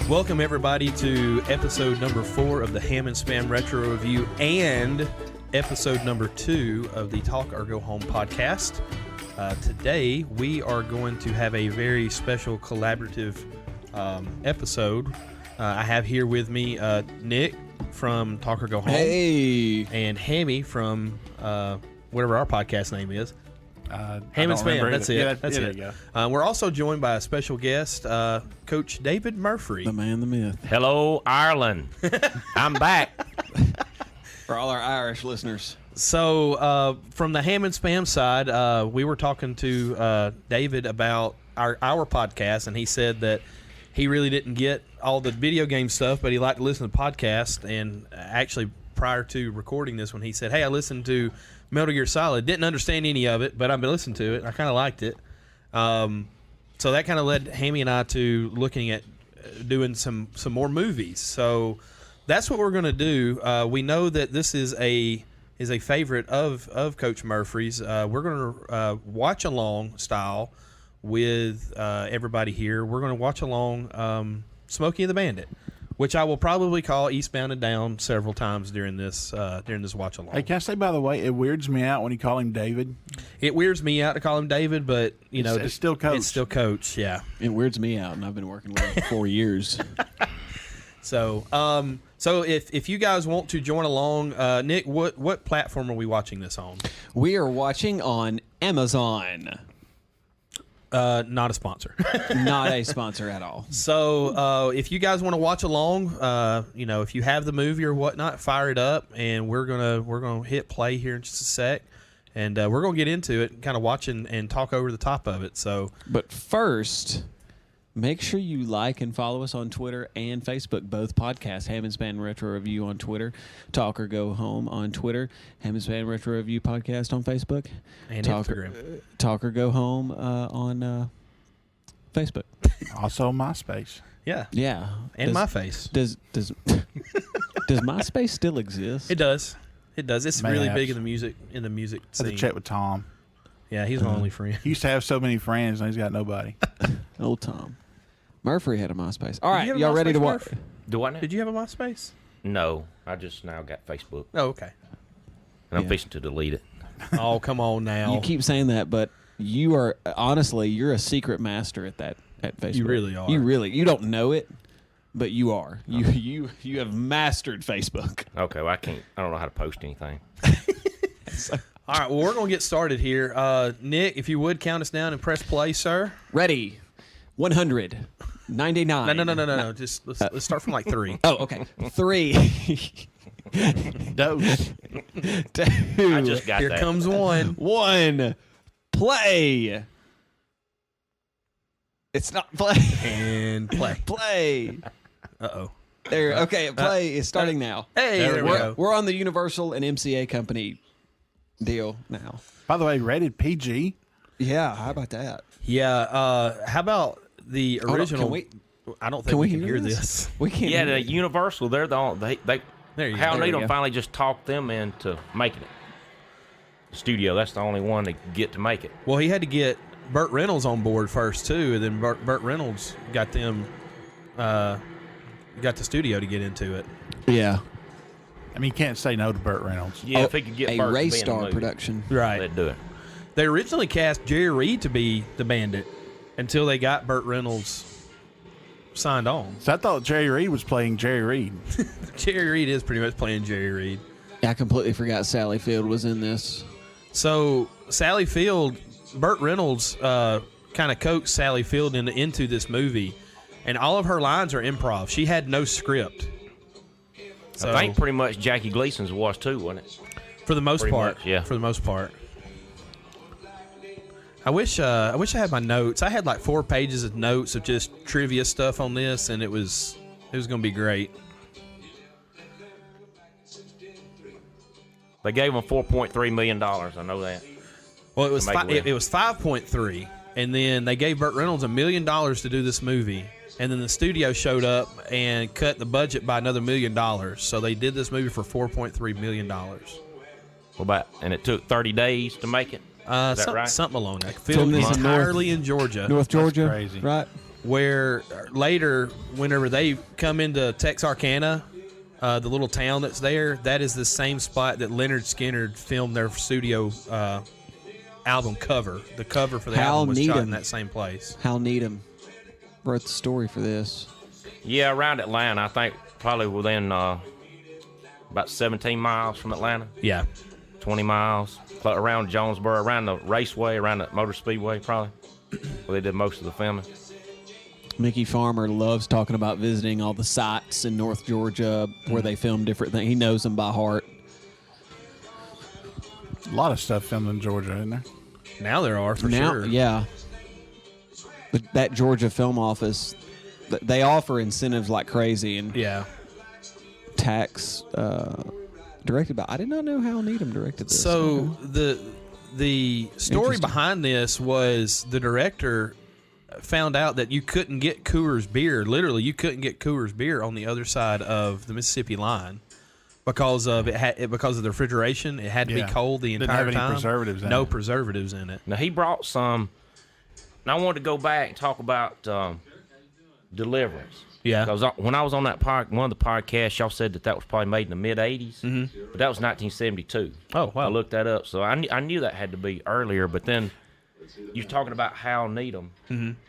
Welcome, everybody, to episode number 4 of the Ham and Spam Retro Review and episode number 2 of the Talk or Go Home podcast. Today, we are going to have a very special collaborative episode. I have here with me Nick from Talk or Go Home. Hey! And Hammy from whatever our podcast name is. Ham and Spam, that's it. Yeah, that's there it. you go. We're also joined by a special guest, Coach David Murphy. The man, the myth. Hello, Ireland. I'm back. For all our Irish listeners. So, from the Ham and Spam side, we were talking to David about our podcast, and he said that he really didn't get all the video game stuff, but he liked to listen to podcasts. And actually, prior to recording this one, he said, "Hey, I listened to Metal Gear Solid. Didn't understand any of it, but I've been listening to it. I kind of liked it." So that kind of led Hammy and I to looking at doing some more movies. So that's what we're going to do. We know that this is a favorite of Coach Murphy's. We're going to watch along style with everybody here. We're going to watch along Smokey and the Bandit, which I will probably call Eastbound and Down several times during this watch along. Hey, can I say, by the way, it weirds me out when you call him David. It weirds me out to call him David, but it's still Coach. It's still Coach, yeah. It weirds me out, and I've been working with him for 4 years. So if you guys want to join along, Nick, what platform are we watching this on? We are watching on Amazon. Not a sponsor. Not a sponsor at all. So if you guys want to watch along, if you have the movie or whatnot, fire it up, and we're gonna hit play here in just a sec, and we're gonna get into it, and kind of watch and talk over the top of it. So, but first, make sure you like and follow us on Twitter and Facebook, both podcasts. Ham and Spam Retro Review on Twitter, Talk or Go Home on Twitter, Ham and Spam Retro Review podcast on Facebook, and Instagram. Talk or Go Home on Facebook. Also MySpace. Yeah, and my face. Does MySpace still exist? It does. It's Mayhaps. really big in the music I scene. had to check with Tom. Yeah, he's my only friend. He used to have so many friends, and he's got nobody. Old Tom. Murphy had a MySpace. All right, you have a y'all ready to MySpace, watch? Murph? Do I now? Did you have a MySpace? No, I just now got Facebook, Oh, okay. and I'm Yeah. fixing to delete it. Oh, come on now. You keep saying that, but you are honestly, you're a secret master at Facebook. You really are. You don't know it, but you are. You have mastered Facebook. Okay, well, I don't know how to post anything. All right, well, we're going to get started here. Nick, if you would, count us down and press play, sir. Ready? 199. No. Just let's start from like 3. Oh, okay. 3. Dose. 2. I just got Here that. comes 1. 1. Play. It's not play. And play. Play. Uh-oh. There. Okay, play is starting now. Hey, there we go. We're on the Universal and MCA company deal now. By the way, rated PG. Yeah, how about that? Yeah, how about the Hold on, original? can we- I don't think we can hear this. We can't. Yeah, hear the this. Universal, they're the only, they There you Hal go. There you Needham go. finally just talked them into making it. Studio, that's the only one they get to make it. Well, he had to get Burt Reynolds on board first, too, and then Burt Reynolds got them, got the studio to get into it. Yeah. I mean, you can't say no to Burt Reynolds. Yeah, if he could get a Burt to be in the Raystar movie, production. Right. they'd do it. They originally cast Jerry Reed to be the Bandit until they got Burt Reynolds signed on. So I thought Jerry Reed was playing Jerry Reed. Jerry Reed is pretty much playing Jerry Reed. I completely forgot Sally Field was in this. So Sally Field Burt Reynolds kind of coaxed Sally Field into this movie, and all of her lines are improv. She had no script. So, I think pretty much Jackie Gleason's was too, wasn't it? for the most pretty part. much, yeah. For the most part. I wish I had my notes. I had like 4 pages of notes of just trivia stuff on this, and it was going to be great. They gave him $4.3 million. I know that. Well, it was make a living. it was 5.3, and then they gave Burt Reynolds $1 million to do this movie, and then the studio showed up and cut the budget by another $1 million. So they did this movie for $4.3 million. And it took 30 days to make it. Is that right? Something along that. Filmed Filmed this in entirely in Georgia. North Georgia, crazy. right? Where later, whenever they come into Texarkana, the little town that's there, that is the same spot that Leonard Skinner filmed their studio album cover. The cover for the album was shot in that same place. Hal Needham wrote the story for this. Yeah, around Atlanta. I think probably within about 17 miles from Atlanta. Yeah. 20 miles. Around Jonesboro, around the raceway, around the motor speedway, probably. Where they did most of the filming. Mickey Farmer loves talking about visiting all the sites in North Georgia where they film different things. He knows them by heart. A lot of stuff filmed in Georgia, isn't there? Now there are, for Now, sure. yeah. But that Georgia Film Office, they offer incentives like crazy and Yeah. tax directed by. I did not know Hal Needham directed this. So Okay. the story Interesting. behind this was the director found out that you couldn't get Coors beer. Literally, you couldn't get Coors beer on the other side of the Mississippi line because of because of the refrigeration. It had to Yeah. be cold the Didn't entire have any time. preservatives in no it. preservatives in it. Now, he brought some. Now, I wanted to go back and talk about Deliverance. Yeah. Because when I was on that one of the podcasts, y'all said that was probably made in the mid-'80s. Mm-hmm. But that was 1972. Oh, wow. I looked that up. So I knew that had to be earlier. But then you were talking about Hal Needham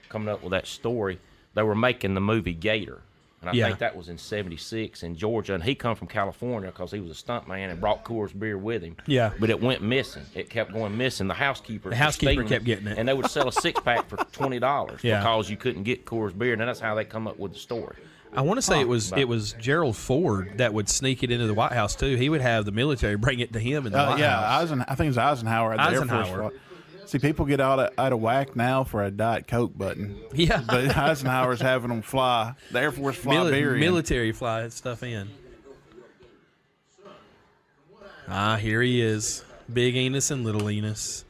coming up with that story. They were making the movie Gator. And I Yeah. think that was in 76 in Georgia. And he come from California because he was a stuntman and brought Coors beer with him. Yeah. But it went missing. It kept going missing. The housekeeper kept getting it. And they would sell a six-pack for $20 Yeah. because you couldn't get Coors beer. And that's how they come up with the story. I want to say it was Gerald Ford that would sneak it into the White House too. He would have the military bring it to him in the White House. I think it was Eisenhower at the Air Eisenhower. Force. See, people get out of whack now for a Diet Coke button. Yeah. But Eisenhower's having them fly. The Air Force fly beer in. Military fly stuff in. Here he is. Big Enos and Little Enos.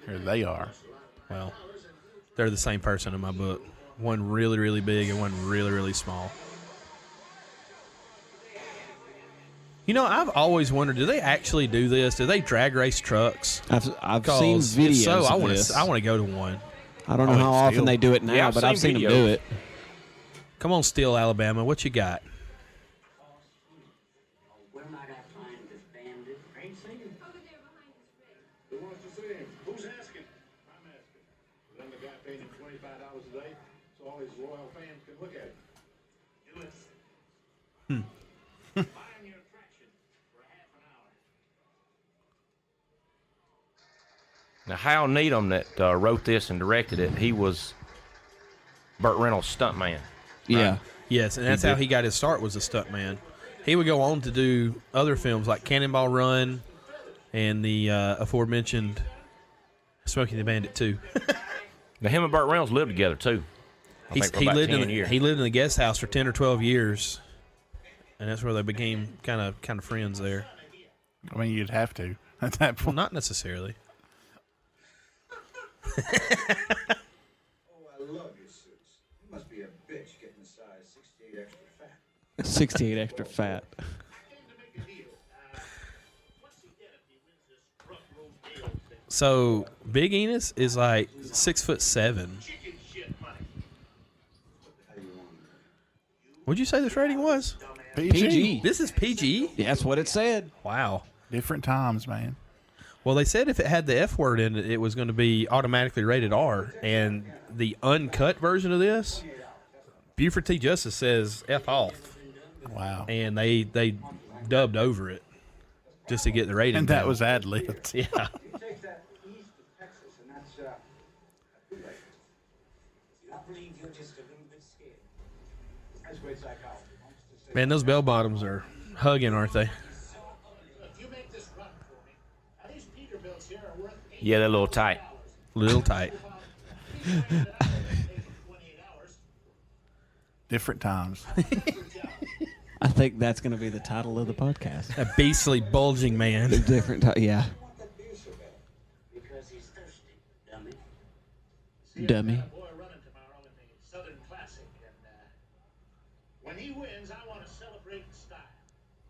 Here they are. Well, they're the same person in my book. One really, really big and one really, really small. You know, I've always wondered, do they actually do this? Do they drag race trucks? I've seen 'Cause videos if so, of I want this. to go to one. I don't know how often Steel. they do it now, Yeah, I've but I've seen seen them do videos. it. Come on, Steele, Alabama. What you got? Where might I find this bandit? Ain't seen him. Who wants to see him? Who's asking? I'm asking. Then the guy paid him $25 a day so all his loyal fans can look at him. You listen. Buying your attraction for a half an hour. Now, Hal Needham that wrote this and directed it, he was Burt Reynolds' stuntman. Yeah. Yes, and that's how he got his start, was a stuntman. He would go on to do other films like Cannonball Run and the aforementioned Smokey and the Bandit 2. Now, him and Burt Reynolds lived together, too. I think for He about lived 10 years. he lived in the guest house for 10 or 12 years, and that's where they became kind of friends there. I mean, you'd have to at that Well, point. not necessarily. Oh, I love your suits. You must be a bitch getting a size 68 extra fat. 68 extra fat. So Big Enos is like 6'7". What'd you say this rating was? PG. This is PG. Yeah, that's what it said. Wow. Different times, man. Well, they said if it had the F word in it, it was going to be automatically rated R. And the uncut version of this, Buford T. Justice says F off. Wow. And they dubbed over it just to get the rating And that down. was ad-libbed. Yeah. Take that east of Texas, and that's too late. I believe you're just a little bit scared. That's great psychology. Man, those bell bottoms are hugging, aren't they? If you make this run for me, now these Peterbilts here are worth Yeah, they're a little tight. Little tight. 28 hours. Different times. I think that's going to be the title of the podcast. A beastly, bulging man. Yeah. Because he's thirsty, dummy. Dummy. Boy running tomorrow in the Southern Classic, and when he wins, I want to celebrate in style.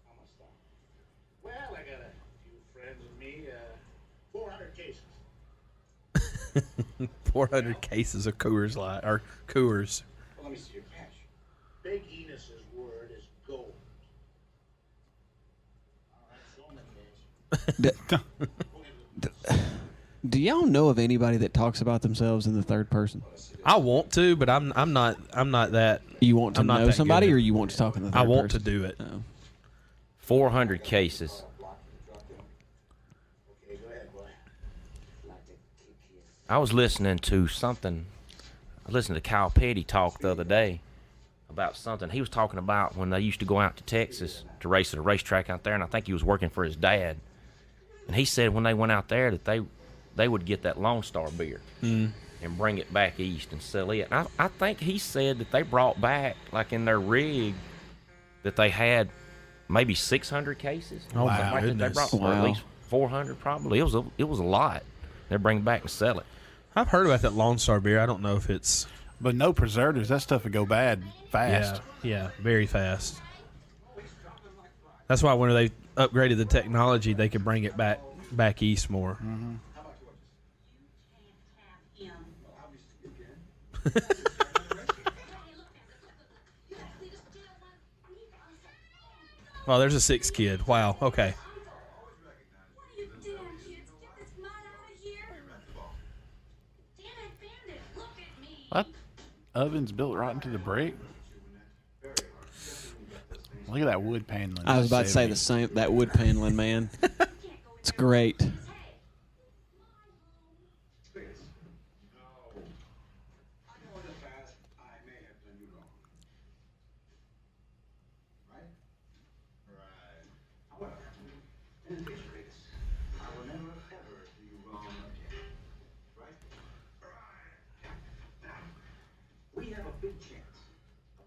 How much style? Well, I got a few friends with me, 400 cases. 400 cases of Coors Light or Coors. Well, let me see your cash. Big Enos's word is gold. All right, show him Do y'all know of anybody that talks about themselves in the third person? I want to, but I'm not that. You want to I'm not know that somebody, good. or you want to talk in the third I person? want to do it. Oh. 400 cases. Okay, go ahead, boy. Like to kick his. I was listening to something. I listened to Kyle Petty talk the other day about something. He was talking about when they used to go out to Texas to race at a racetrack out there, and I think he was working for his dad. And he said when they went out there that they would get that Lone Star beer and bring it back east and sell it. And I think he said that they brought back, like in their rig, that they had maybe 600 cases. Oh, Something my like that. They goodness. brought or at Wow. least 400 probably. It was a lot. They bring it back and sell it. I've heard about that Lone Star beer. I don't know if it's But no preservatives. That stuff would go bad fast. yeah, very fast. That's why when they upgraded the technology, they could bring it back east more. Well, there's a sixth kid. Wow. Okay. What are you doing, kids? Get this mud out of here. Damn it, Bandit, look at me. What? Ovens built right into the brick. Look at that wood paneling. I was about to say the 70s. same. That wood paneling, man. It's great. I know in the past I may have done you wrong. Right? Right. However, in the future, Vegas, I will never ever do you wrong again. Right? Right. Now, we have a big chance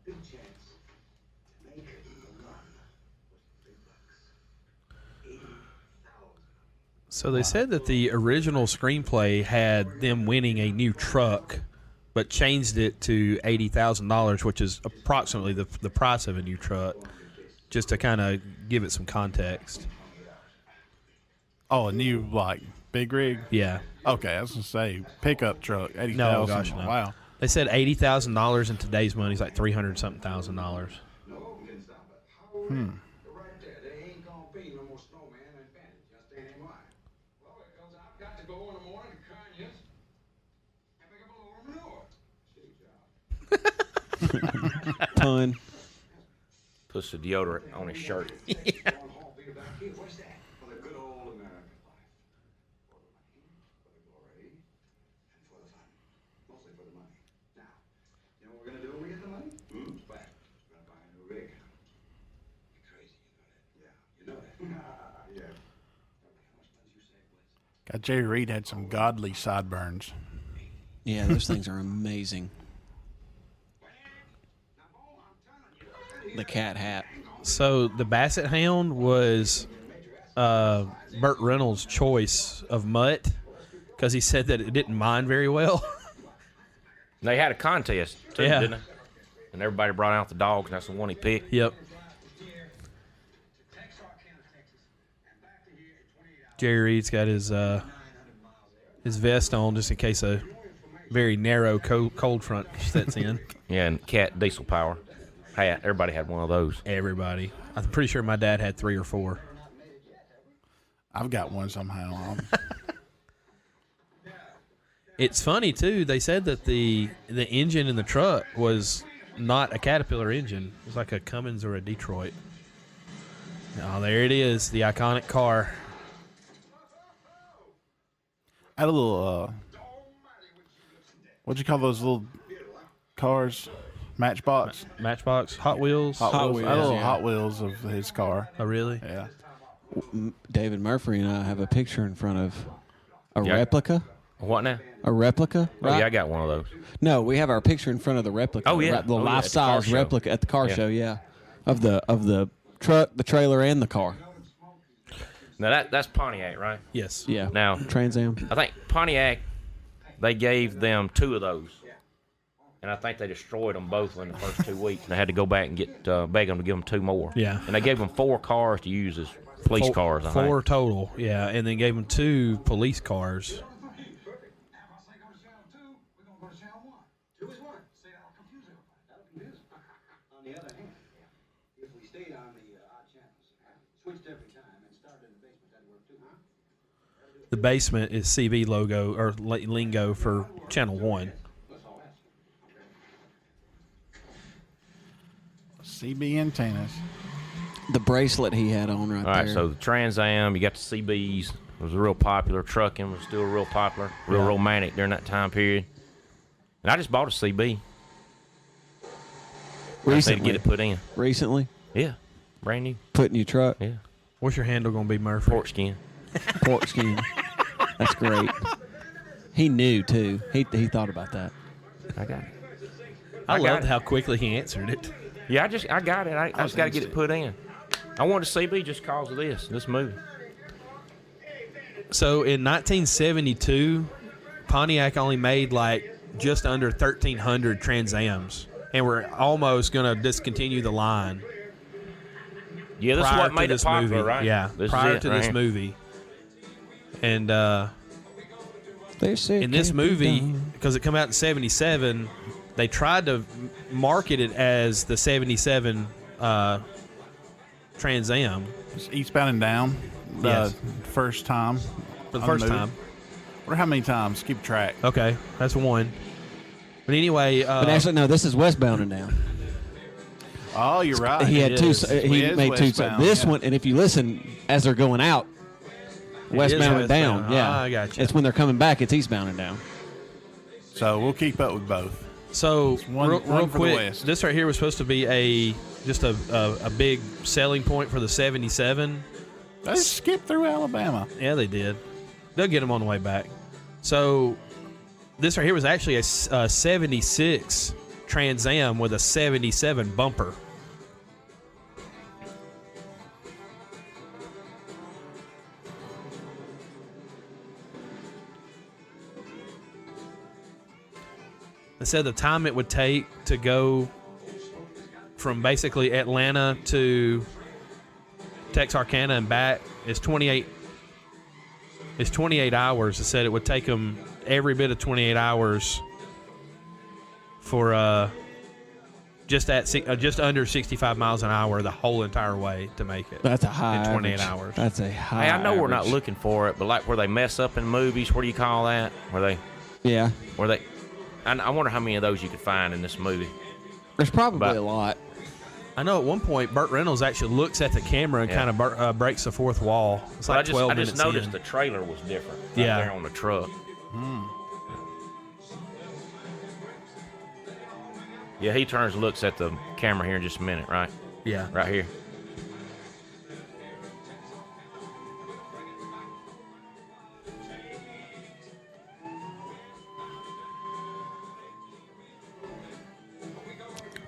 to make the run with big bucks. 80,000. So they said that the original screenplay had them winning a new truck, but changed it to $80,000, which is approximately the price of a new truck, just to kind of give it some context. Oh, a new like big rig. Yeah. Okay, I was gonna say pickup truck. 80,000. No, gosh, no. Wow. They said $80,000 in today's money is like $300-something thousand. Right there. They ain't gonna be no more snowman and bandit. Just ain't in line. Well, because I've got to go in the morning to Conyers and pick up a load of manure. Shitty job. Pun. Puts the deodorant on his shirt. One whole beer back here. What's that? For the good old American life. For the money, for the glory, and for the fun. Mostly for the money. Now, you know what we're gonna do when we get the money? Well, we're gonna buy a new rig. You're crazy, you know that? Yeah, you know that. Yeah. How much money did you say, Blitz? God, Jerry Reed had some godly sideburns. Yeah, those things are amazing. The cat hat. So the Basset Hound was Burt Reynolds' choice of mutt because he said that it didn't mind very well. They had a contest too, Yeah. didn't they? And everybody brought out the dogs, and that's the one he picked. Yep. Jerry Reed's got his vest on just in case a very narrow cold front sets in. Yeah, and cat diesel power hat. Everybody had one of those. Everybody. I'm pretty sure my dad had 3 or 4. I've got one somehow. It's funny too. They said that the engine in the truck was not a Caterpillar engine. It was like a Cummins or a Detroit. Oh, there it is, the iconic car. I had a little, what'd you call those little cars? Matchbox? Matchbox, Hot Wheels. Hot Wheels. I had a little yeah. Hot Wheels of his car. Oh, really? Yeah. David Murphy and I have a picture in front of a Yeah. replica. What now? A replica? Oh, Right? yeah, I got one of those. No, we have our picture in front of the replica. Oh, yeah. The Oh, yeah, at the car life-size show. replica at the car Yeah. show. Yeah, of the truck, the trailer, and the car. Now, that's Pontiac, right? Yes. Yeah. Now, Trans Am. I think Pontiac, they gave them 2 of those. And I think they destroyed them both in the first 2 weeks. And they had to go back and beg them to give them 2 more. Yeah. And they gave them 4 cars to use as police cars, I think. 4 total, yeah, and then gave them 2 police cars. Now, if I say go to channel 2, we're going to go to channel 1. 2 is 1. See, that'll confuse everybody. That'll confuse them. On the other hand, if we stayed on the odd channels, switched every time, and started in the basement, that'd work too, huh? The basement is CB logo or lingo for channel 1. CB antennas. The bracelet he had on right All right, there. so the Trans Am, you got the CBs. It was real popular. Trucking was still real popular, real romantic during that time period. And I just bought a CB. I had to recently, get it put in. recently, Yeah, brand new. put in your truck, Yeah, What's your handle going to be, Murphy? pork skin. pork skin. That's great. He knew too. He thought about that. I got it. I got loved it. how quickly he answered it. Yeah, I got it. I just got to get it put in. I wanted a CB just because of this movie. So in 1972, Pontiac only made like just under 1,300 Trans Ams, and we're almost going to discontinue the line. Yeah, this is prior what to made it this popular, movie. right? Yeah, This prior is it to right this here. movie. And They said in this can't be movie, done. because it came out in 77, they tried to market it as the 77 Trans Am It's eastbound and down. The Yes. first time. for the on first movie. time. Or how many times? Keep track. Okay, that's one. But anyway, But actually, no. This is westbound and down. Oh, you're right. He had it two. is. He It is made two. westbound, This yeah. one, and if you listen as they're going out, westbound and down. westbound. Yeah, Ah, I gotcha. It's when they're coming back. It's eastbound and down. So we'll keep up with both. so one- real one for the quick, West. this right here was supposed to be just a big selling point for the 77. They skipped through Alabama. Yeah, they did. They'll get them on the way back. So this right here was actually a 76 Trans Am with a 77 bumper. It said the time it would take to go from basically Atlanta to Texarkana and back is 28. It's 28 hours. It said it would take them every bit of 28 hours for just under 65 miles an hour the whole entire way to make it. That's a high. In 28 average. hours. That's a high. Hey, I know we're not average. looking for it, but like where they mess up in movies, what do you call that? Yeah, I wonder how many of those you could find in this movie. there's probably But- a lot. I know at one point Burt Reynolds actually looks at the camera and Yeah. kind of breaks the fourth wall. It's But like 12 I minutes just noticed in. the trailer was different. Right Yeah. there on the truck. Yeah, he turns and looks at the camera here in just a minute, right? Yeah. Right here.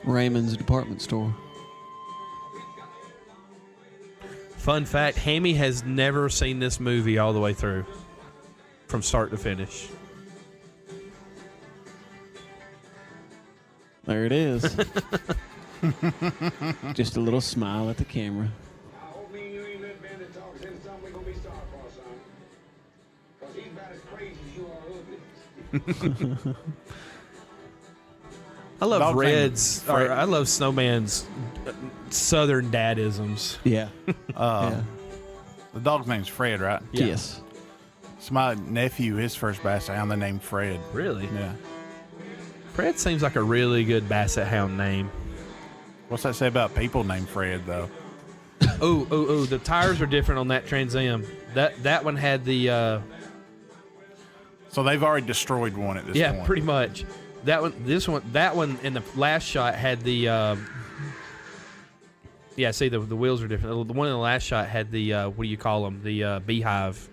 Raymond's department store. Fun fact, Hammy has never seen this movie all the way through. From start to finish. There it is. Just a little smile at the camera. I hope me and you ain't let Bandit talk us into something we gonna be sorry for, son. Cause he's about as crazy as you are ugly. I love Dog name Red's, or Fred. I love Snowman's southern dadisms. Yeah. Yeah. The dog's name's Fred, right? Yeah. Yes. It's my nephew, his first basset hound, they named Fred. Really? Yeah. Fred seems like a really good basset hound name. What's that say about people named Fred, though? Oh, the tires are different on that Trans Am. That one had the So they've already destroyed one at this Yeah, point. pretty much. That one in the last shot had the. Yeah, see the wheels are different. The one in the last shot had the what do you call them? The beehive,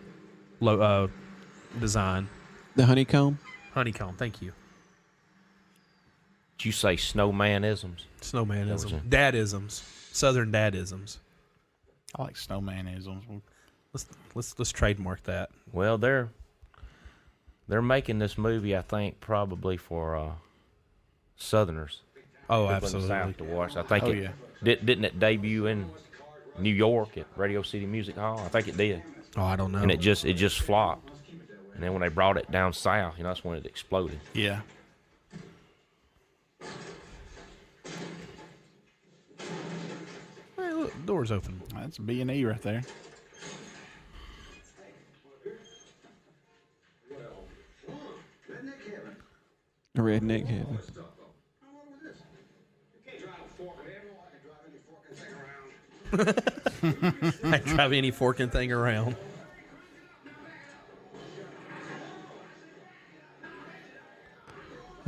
design. The honeycomb. Honeycomb. Thank you. Did you say snowmanisms? Snowmanism. Dadisms. Southern dadisms. I like snowmanisms. Let's trademark that. Well, they're making this movie, I think, probably for Southerners. Oh, People in the absolutely. South to watch. I think Oh, it yeah. didn't it debut in New York at Radio City Music Hall? I think it did, Oh, I don't know. and it just flopped. And then when they brought it down south, that's when it exploded. Yeah. Hey, look, door's open. That's B&E right there. Redneck heaven. How long was this? You can't drive a fork in there. I can drive any forking thing around. I drive any forking thing around.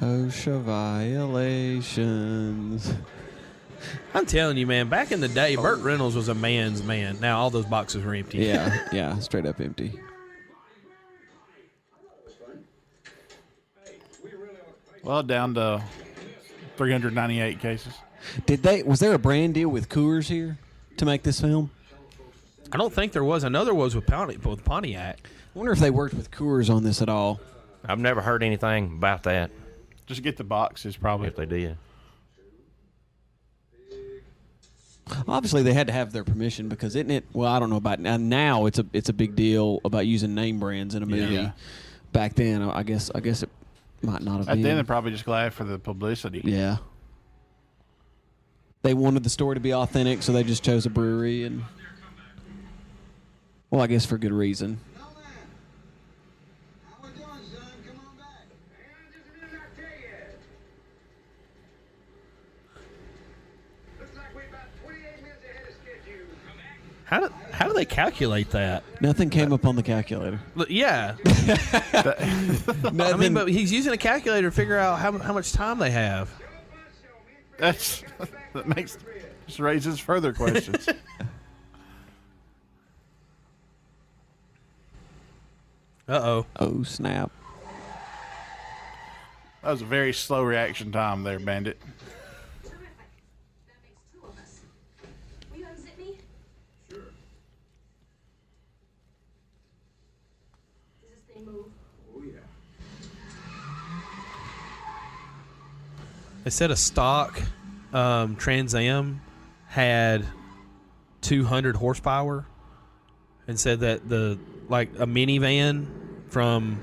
OSHA violations. I'm telling you, man. Back in the day, Burt Reynolds was a man's man. Now all those boxes are empty. Yeah, straight up empty. Well, down to 398 cases. Was there a brand deal with Coors here to make this film? I don't think there was. I know there was with Pontiac. I wonder if they worked with Coors on this at all. I've never heard anything about that. Just get the boxes, probably. If they did, Obviously, they had to have their permission because isn't it? Well, I don't know about now. It's a big deal about using name brands in a movie. Yeah. Back then, I guess it might not have At been. the end, they're probably just glad for the publicity. Yeah. They wanted the story to be authentic, so they just chose a brewery, and well, I guess for good reason. No, man. How we doing, son? Come on back. Hang on just a minute, I'll tell you. Looks like we're about 28 minutes ahead of schedule. How do they calculate that? Nothing came up on the calculator. Look, yeah. I mean, but he's using a calculator to figure out how much time they have. That just raises further questions. Uh-oh. Oh snap! That was a very slow reaction time there, Bandit. Terrific. That makes two of us. Will you unzip me? Sure. Does this thing move? Oh, yeah. They said a stock Trans Am had 200 horsepower, and said that a minivan from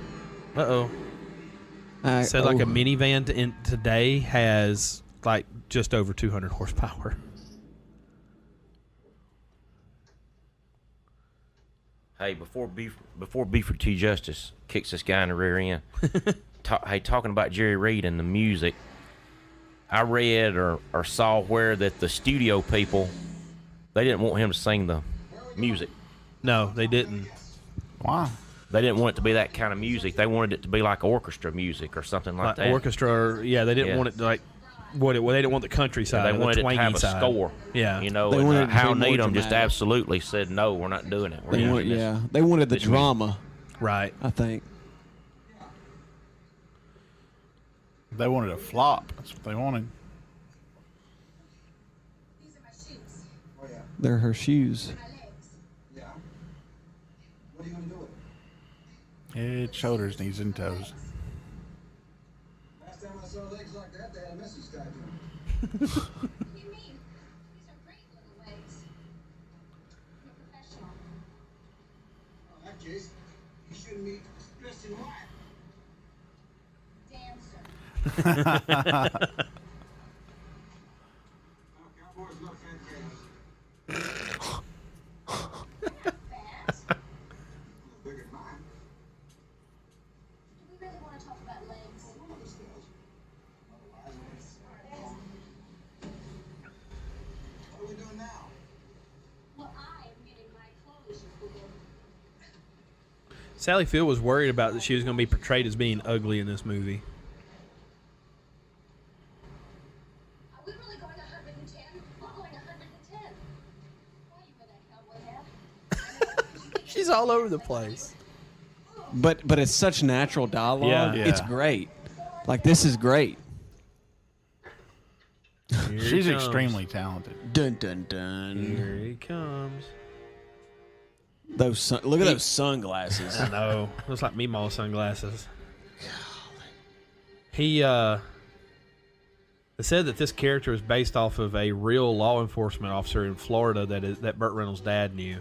said like a minivan today has like just over 200 horsepower. hey, before Buford T. Justice kicks this guy in the rear end, talking about Jerry Reed and the music, I read or saw where that the studio people, they didn't want him to sing the music. No, they didn't. Wow. They didn't want it to be that kind of music. They wanted it to be like orchestra music or something like that. Orchestra, or, they didn't Yeah. want it to like they didn't want the countryside. They the wanted it to twangy have a side. score. Yeah, They And wanted it to Hal be more Needham just dramatic. absolutely said, no, we're not doing it. We're They using they wanted the this music. drama. right. I think. They wanted a flop. That's what they wanted. These are my shoes. Oh, yeah. They're her shoes. My legs. Yeah. What are you going to do with it? Head, shoulders, knees, and toes. Last time I saw legs like that, they had a message tied to them. What do you mean? These are great little legs. I'm a professional. In that case, you shouldn't be dressed in white. Dancer. Cowboys love fat cats. Fast. A little bigger than mine. Do we really want to talk about legs? One of us does. Otherwise, what are we doing now? Well, I am getting my clothes, you fool. Sally Field was worried about that she was going to be portrayed as being ugly in this movie. Are we really going 110? We're going 110. Why you wear that cowboy hat? She's all over the place. But it's such natural dialogue. Yeah. It's great. Like, this is great. Here She's he comes. extremely talented. Dun dun dun. Here he comes. Look at those sunglasses. I know. Looks like Meemaw sunglasses. He said that this character is based off of a real law enforcement officer in Florida that Burt Reynolds' dad knew,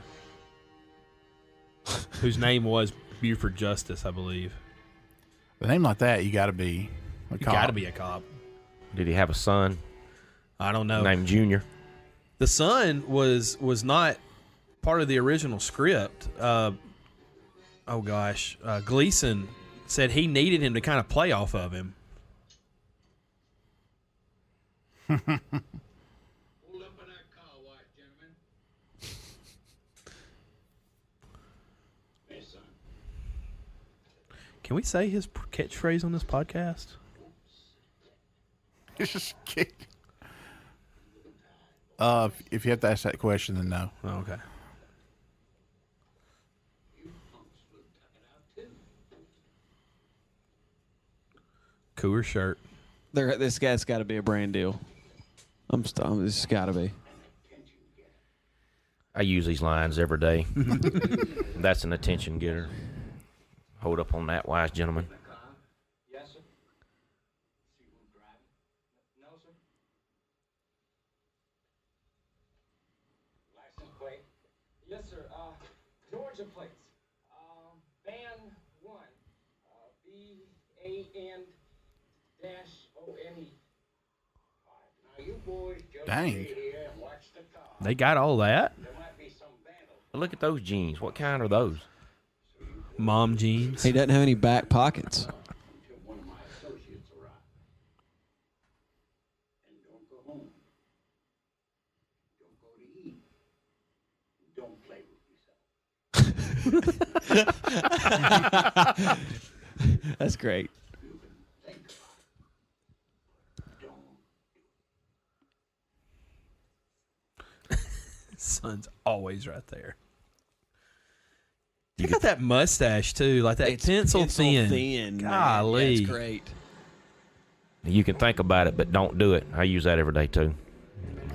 whose name was Buford Justice, I believe. A name like that, you got to be a You cop. got to be a cop. Did he have a son I don't know. named Junior? The son was not part of the original script. Gleason said he needed him to kind of play off of him. Hold up in that car wash, gentlemen. Hey, son. Can we say his catchphrase on this podcast? It's just kick. If you have to ask that question, then no. Oh, okay. Cooler shirt. This guy's got to be a brand deal. This has got to be. I use these lines every day. That's an attention getter. Hold up on that, wise gentleman. Yes, sir. See who's driving? No, sir. License plate? Yes, sir. Georgia plates. Ban 1. BAN-ONE. Now you boys just Dang. stay here and watch the car. They got all that. There might be some vandals. Look at those jeans. What kind are those? Mom jeans. He doesn't have any back pockets. Until one of my associates arrive. And don't go home. Don't go to eat. Don't play with yourself. That's great. Think about it. Don't. Son's always right there. You got that mustache too, like that It's pencil thin. man. Golly. Yeah, it's great. You can think about it, but don't do it. I use that every day, too.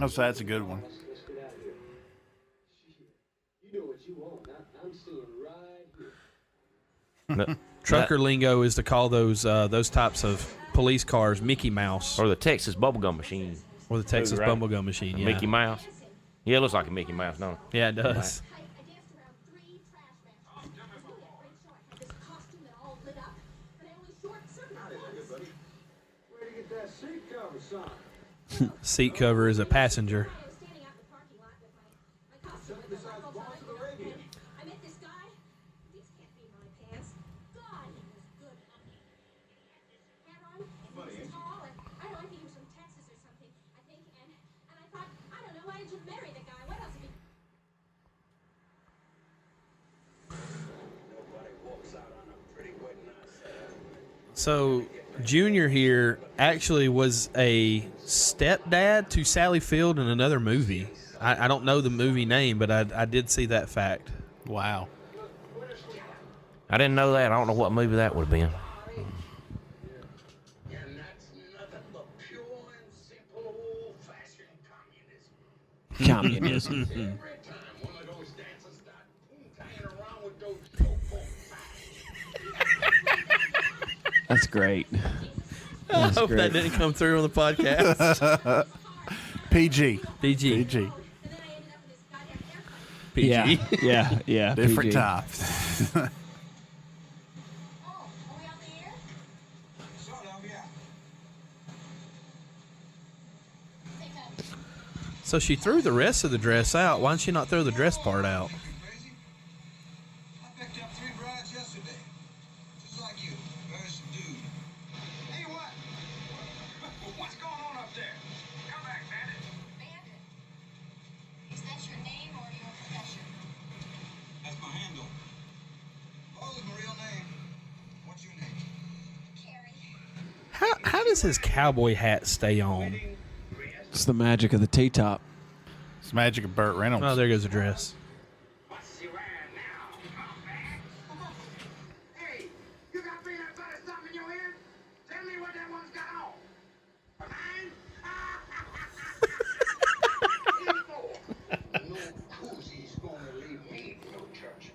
Oh, so that's a good one. Let's get out of here. You know what you want. I'm seeing right here. No, Trucker lingo is to call those types of police cars Mickey Mouse or the Texas bubblegum machine. or the Texas right. Bumblegum machine. Yeah. Mickey Mouse. Yeah, it looks like a Mickey Mouse, don't it? Yeah, it does. I danced around 3 trash bags. It was really a great show. I had this costume that all lit up, but I only short-circuited once. Where'd you get that seat cover, son? Seat cover is a passenger. I was standing out in the parking lot with my costume with the circles on it, and I met this guy. These can't be my pants. God, he was good looking. He had this hat on, and he was tall, and I don't know, I think he was from Texas or something, I think, and I thought, I don't know, why did you marry the guy? What else have you... Nobody walks out on a pretty wedding night. So Junior here actually was a stepdad to Sally Field in another movie. I don't know the movie name, but I did see that fact. Wow. I didn't know that. I don't know what movie that would have been. And that's nothing but pure and simple old-fashioned communism. Communism. Every time one of those dancers start playing around with those so-called facts. That's great. I hope that didn't come through on the podcast. PG. PG. PG. And then I ended up in this goddamn airport. PG. Yeah. Different PG. times. Oh, are we on the air? Sort of, yeah. Take a... So she threw the rest of the dress out. Why didn't she not throw the dress part out? Crazy? I picked up 3 brides yesterday. Just like you. Very subdued. Hey, what? What's going on up there? Come back, Bandit. Bandit. Is that your name or your profession? That's my handle. All of them are does his cowboy hat stay on? It's the magic of the T-top. It's the magic of Burt Reynolds. Oh, there goes the dress. What's he wearing now? Come back. Hey, you got peanut butter something in your ear? Tell me what that one's got on. Mine? No koozies gonna leave me no church.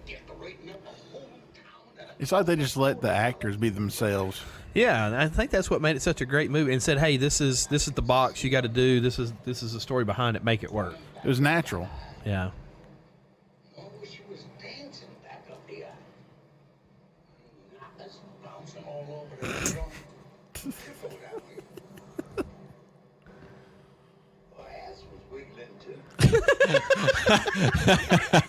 Decorating up a whole town. It's like they just let the actors be themselves. Yeah, and I think that's what made it such a great movie. And said, "Hey, this is the box you got to do. This is the story behind it. Make it work." It was natural. Yeah. I wish you was dancing back up here. Not us bouncing all over the joint. You go that way. My ass was wiggling too.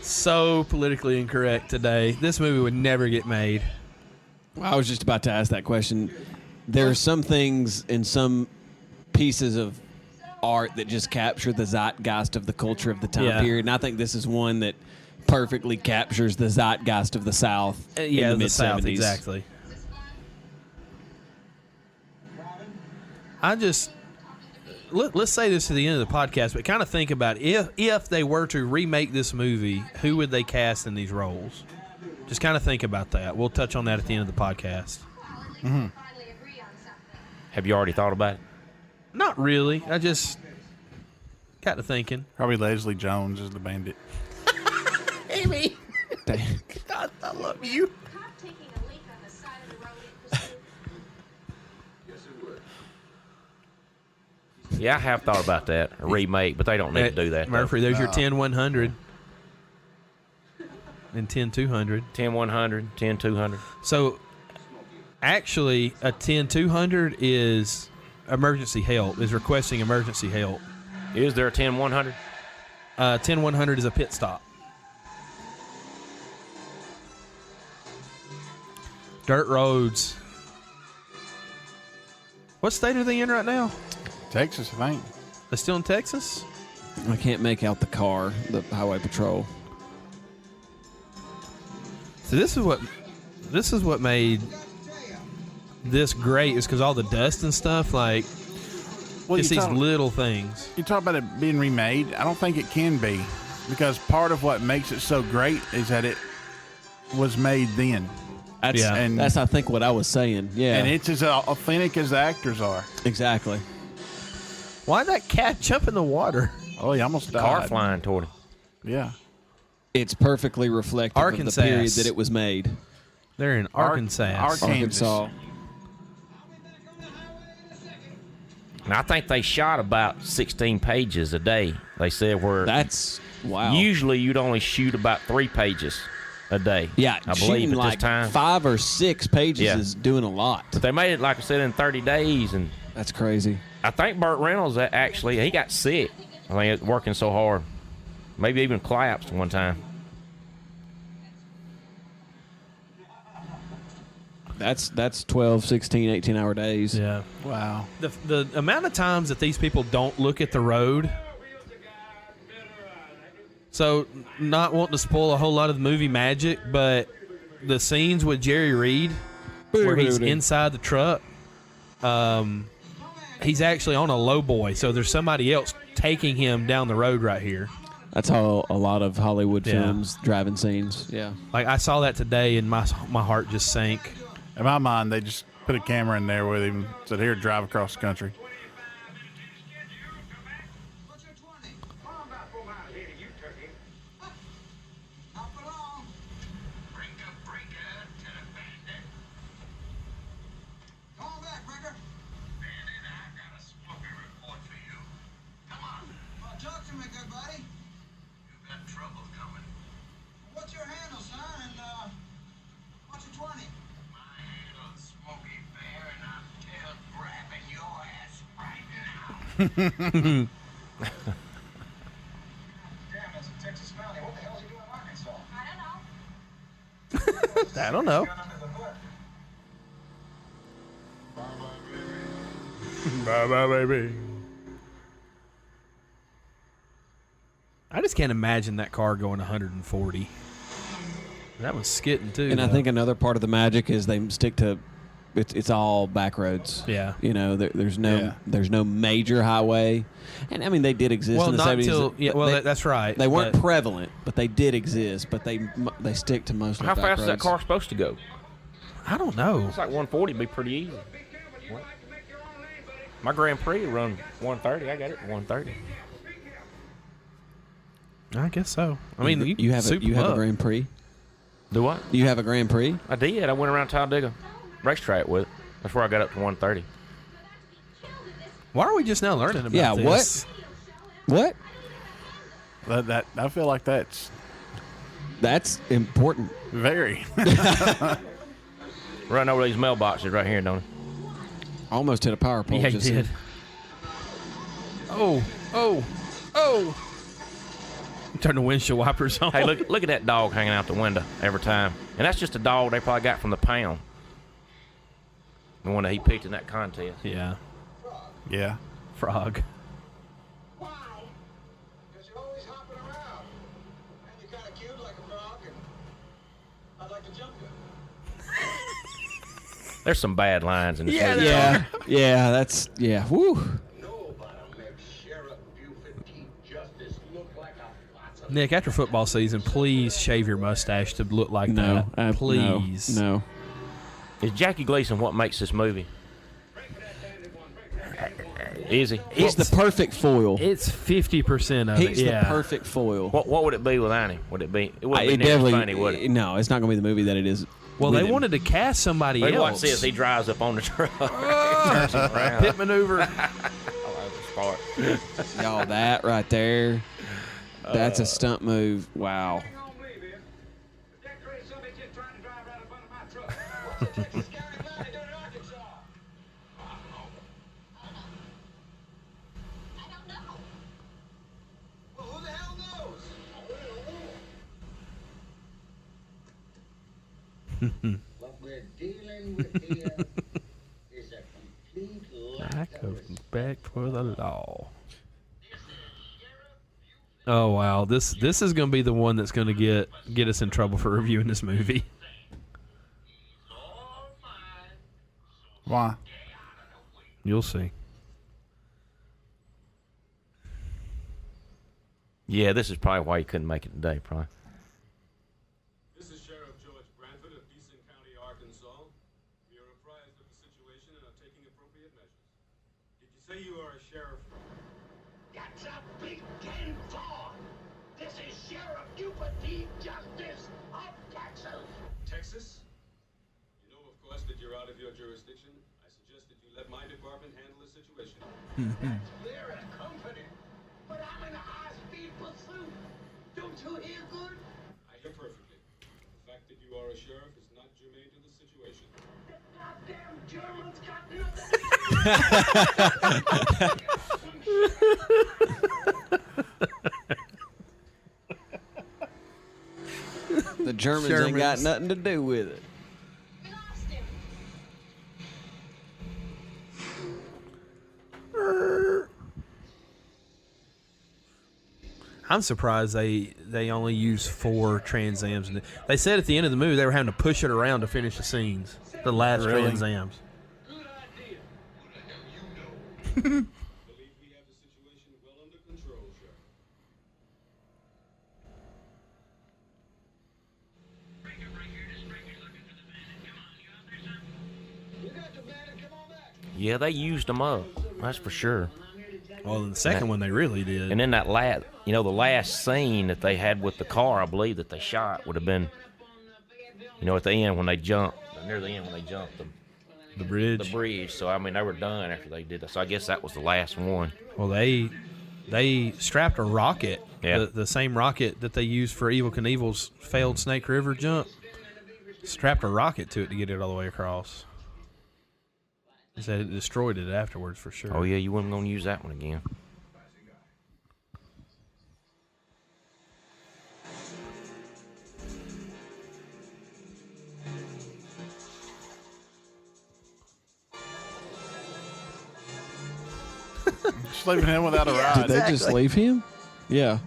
So politically incorrect today. This movie would never get made. I was just about to ask that question. There are some things in some pieces of art that just capture the zeitgeist of the culture of the time Yeah. period, and I think this is one that perfectly captures the zeitgeist of the South Yeah, in the the South, mid-70s. exactly. I just let's say this to the end of the podcast, but kind of think about if they were to remake this movie, who would they cast in these roles? Just kind of think about that. We'll touch on that at the end of the podcast. Have you already thought about it? Not really. I just got to thinking. Probably Leslie Jones is the bandit. Amy, Dang. I love you. Cop taking a leak on the side of the road in pursuit. Yes, it would. Yeah, I have thought about that. A remake, but they don't need to do that. Murphy, there's your 10-100 and 10-200. 10-100, 10-200. So, actually, a 10-200 is emergency help, is requesting emergency help. Is there a 10-100? 10-100 is a pit stop. Dirt roads. What state are they in right now? Texas, I think. They're still in Texas? I can't make out the car, the highway patrol. So this is what made this great, is because all the dust and stuff, like, Well, it's you these talk, little things. you talk about it being remade. I don't think it can be, because part of what makes it so great is that it was made then. That's, Yeah. And- that's I think what I was saying. Yeah, And it's as authentic as the actors are. exactly. Why'd that cat jump in the water? Oh, he almost died. Car flying toward him. Yeah. It's perfectly reflective Arkansas. of the period that it was made. They're in Arkansas. Arkansas. And I think they shot about 16 pages a day. They said where That's wow. usually you'd only shoot about 3 pages a day. Yeah, I shooting believe at like this time. 5 or 6 pages Yeah. is doing a lot. But they made it, like I said, in 30 days. And That's crazy. I think Burt Reynolds actually, he got sick. I think working so hard. Maybe even collapsed one time. That's 12, 16, 18-hour days. Yeah. Wow. The amount of times that these people don't look at the road. So, not wanting to spoil a whole lot of the movie magic, but the scenes with Jerry Reed, where he's inside the truck, he's actually on a lowboy. So there's somebody else taking him down the road right here. That's how a lot of Hollywood Yeah. films, driving scenes. Yeah. Like, I saw that today, and my heart just sank. In my mind, they just put a camera in there with him, said, "Here, drive across the country." What's your 20? Oh, I'm about 4 miles ahead of you, turkey. Not for long. Breaker to the bandit. Come on back, Breaker. Bandit, I got a Smokey report for you. Come on. Well, talk to me, good buddy. You got trouble coming. What's your handle, son? And, what's your 20? My handle's Smokey Bear, and I'm tail grabbing your ass right now. Damn, that's a Texas Valley. What the hell is he doing in Arkansas? I don't know. Gun under the hood. Bye-bye, baby. I just can't imagine that car going 140. That was skitting, too. And I though. think another part of the magic is they stick to it's all back roads. Yeah. You know, there's no major highway, and I mean they did exist in the 70s. That's right. They weren't prevalent, but they did exist. But they stick to mostly How back fast is that roads. car supposed to go? I don't know. It's like 140 would be pretty easy. My Grand Prix run 130. I got it at 130. I guess so. I mean, You have a Grand Prix. Do what? You have a Grand Prix. I did. I went around Talladega racetrack with it. That's where I got up to 130. Why are we just now learning about Yeah, this? What? That I feel like that's important. very. Running over these mailboxes right here, don't it? Almost hit a power pole. Yeah, you just did. Oh. Turn the windshield wipers on. Hey, look at that dog hanging out the window every time. And that's just a dog they probably got from the pound. The one that he picked in that contest. Yeah. Yeah. Frog. Why? Because you're always hopping around. And you're kind of cute like a frog, and I'd like to jump you. There's some bad lines in this movie. Woo. Nobody makes Sheriff Buford Chief Justice look like a lots of Nick, after football season, please shave your mustache to look like that. Please. No. Is Jackie Gleason what makes this movie? Is he? He's the perfect foil. It's 50% of it. He's the Yeah. perfect foil. What would it be without him? Would it be? It wouldn't It be nearly definitely funny, would it? No, it's not going to be the movie that it is. Well, with they him. wanted to cast somebody Maybe watch else. this. He drives up on the truck. Turns him around. Pit maneuver. I love this part. Y'all, that right there. That's a stunt move. Wow. on me, man. If that crazy somebody just trying to drive right up under my truck. What's the Texas County line down in Arkansas? I don't know. Well, who the hell knows? What we're dealing with here is a complete lack of Respect for the law. Oh wow, this is going to be the one that's going to get us in trouble for reviewing this movie. Why? You'll see. Yeah, this is probably why he couldn't make it today, probably. This is Sheriff George Branford of Beeson County, Arkansas. We are apprised of the situation and are taking appropriate measures. Did you say you are a sheriff? That's a big 10-4. This is Sheriff Buford Chief Justice of Texas. Texas? You know, of course, that you're out of your jurisdiction. I suggest that you let my department handle the situation. That's very comforting. But I'm in a high-speed pursuit. Don't you hear good? I hear perfectly. The fact that you are a sheriff is not germane to the situation. The goddamn Germans got nothing. The Germans ain't got Germans. nothing to do with it. We lost him. I'm surprised they only use 4 Trans Ams. They said at the end of the movie they were having to push it around to finish the scenes. The last Really? Trans Ams. Good idea. Who the hell you know? I believe we have the situation well under control, Sheriff. You got the bandit. Come on back. Yeah, they used them up. That's for sure. Well, in the second one they really did. And then that last, the last scene that they had with the car, I believe that they shot would have been, at the end when they jumped, near the end when they jumped the bridge. the bridge. So I mean, they were done after they did that. So I guess that was the last one. Well, they strapped a rocket, Yeah. the same rocket that they used for Evel Knievel's failed Snake River jump. Strapped a rocket to it to get it all the way across. They said it destroyed it afterwards for sure. Oh yeah, you weren't gonna use that one again. Just leaving him without a ride. Did they just leave him? Yeah.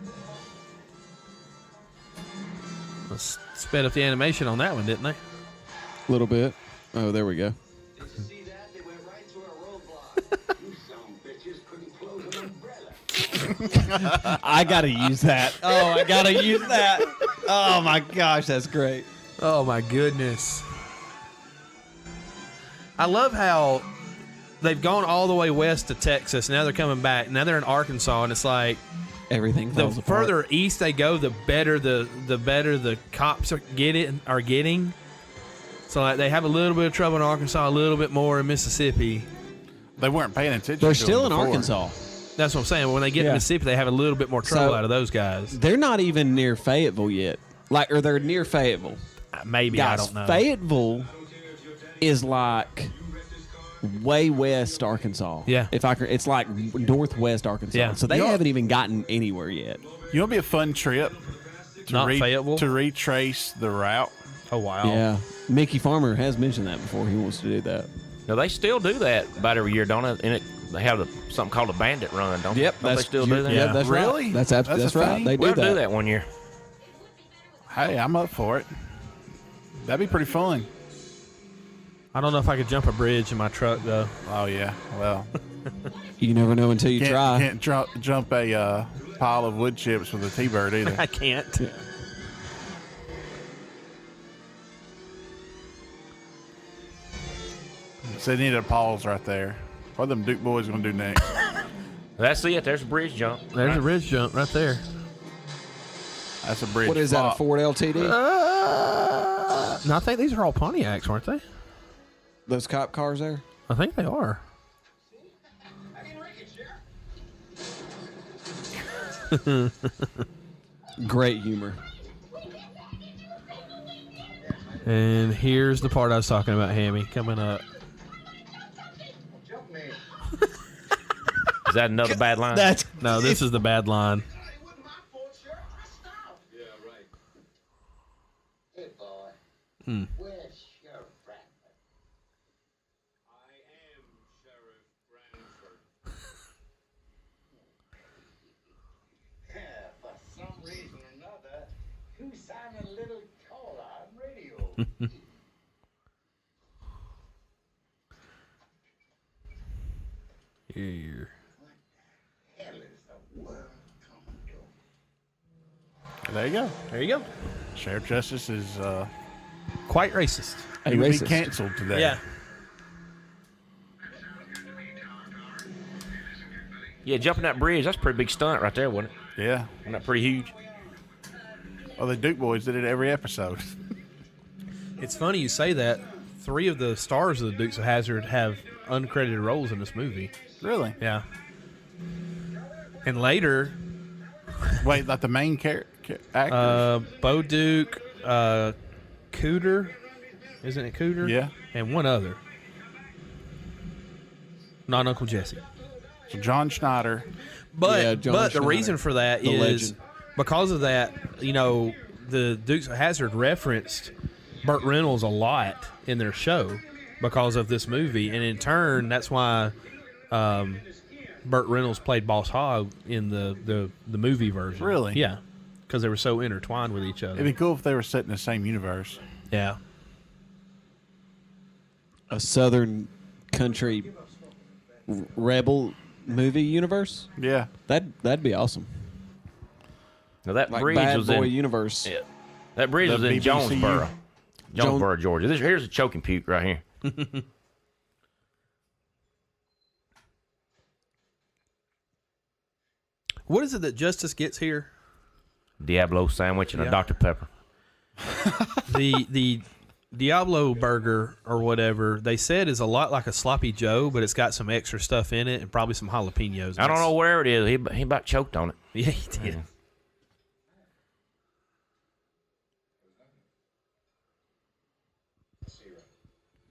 Let's sped up the animation on that one, didn't they? A little bit. Oh, there we go. Did you see that? They went right through a roadblock. You some bitches couldn't close an umbrella. I gotta use that. Oh, I gotta use that. Oh my gosh, that's great. Oh my goodness. I love how they've gone all the way west to Texas. Now they're coming back. Now they're in Arkansas, and it's like Everything the falls apart. further east they go, the better the cops are getting. So like they have a little bit of trouble in Arkansas, a little bit more in Mississippi. They weren't paying attention. They're to still them in before. Arkansas. That's what I'm saying. When they get Yeah. to Mississippi, they have a little bit more trouble So- out of those guys. They're not even near Fayetteville yet. Or they're near Fayetteville. Maybe Guys, I don't know. Fayetteville is like way west Arkansas. Yeah. It's like northwest Arkansas. Yeah. So they You know- haven't even gotten anywhere yet. You know, it'd be a fun trip to, Not Fayetteville? to retrace the route. Oh wow. Yeah. Mickey Farmer has mentioned that before. He wants to do that. No, they still do that about every year, don't they? And they have something called a Bandit Run, don't they? Don't they still do that? Yeah. That's Really? right. That's That's a right. thing? They We'll do that. do that one year. Hey, I'm up for it. That'd be pretty fun. I don't know if I could jump a bridge in my truck though. Oh yeah. Well, You never know until you try. can't jump a pile of wood chips with a T-bird either. I can't. So they need a pause right there. What are them Duke boys gonna do next? That's it. There's a bridge jump. There's a ridge jump right there. That's a bridge. What is that, a flop. Ford LTD? No, I think these are all Pontiacs, aren't they? Those cop cars there? I think they are. I didn't wreck it, Sheriff. Great humor. And here's the part I was talking about, Hammy, coming up. Jump man. Is that another bad line? No, this is the bad line. It wasn't my fault, Sheriff. I stopped. Yeah, right. Hey, boy. Where's Sheriff Bradford? I am Sheriff Branford. Yeah, for some reason or another, you sound a little taller on radio. Here. Hell is the world coming to? There you go. There you go. Sheriff Justice is Quite racist. he would be racist. canceled today. Yeah. Yeah, jumping that bridge, that's a pretty big stunt right there, wasn't it? Yeah. Wasn't that pretty huge? Well, the Duke boys did it every episode. It's funny you say that. 3 of the stars of the Dukes of Hazzard have uncredited roles in this movie. Really? Yeah. And later, Wait, like the main actors? Bo Duke, Cooter, isn't it Cooter? Yeah. And one other. Not Uncle Jesse. So John Schneider. But Yeah, John the Schneider, reason for that the is legend. because of that, the Dukes of Hazzard referenced Burt Reynolds a lot in their show because of this movie, and in turn, that's why Burt Reynolds played Boss Hogg in the movie version. Really? Yeah, because they were so intertwined with each other. It'd be cool if they were set in the same universe. Yeah. A Southern country rebel movie universe? Yeah. That'd be awesome. Now that Like bridge Bad was Boy in universe. Yeah. That bridge The was in BBCU. Jonesboro. Jonesboro, Georgia. Here's a choking puke right here. What is it that Justice gets here? Diablo sandwich and Yeah. a Dr. Pepper. The Diablo burger or whatever they said is a lot like a sloppy Joe, but it's got some extra stuff in it and probably some jalapenos. I don't know where it is. He about choked on it. Yeah, he did.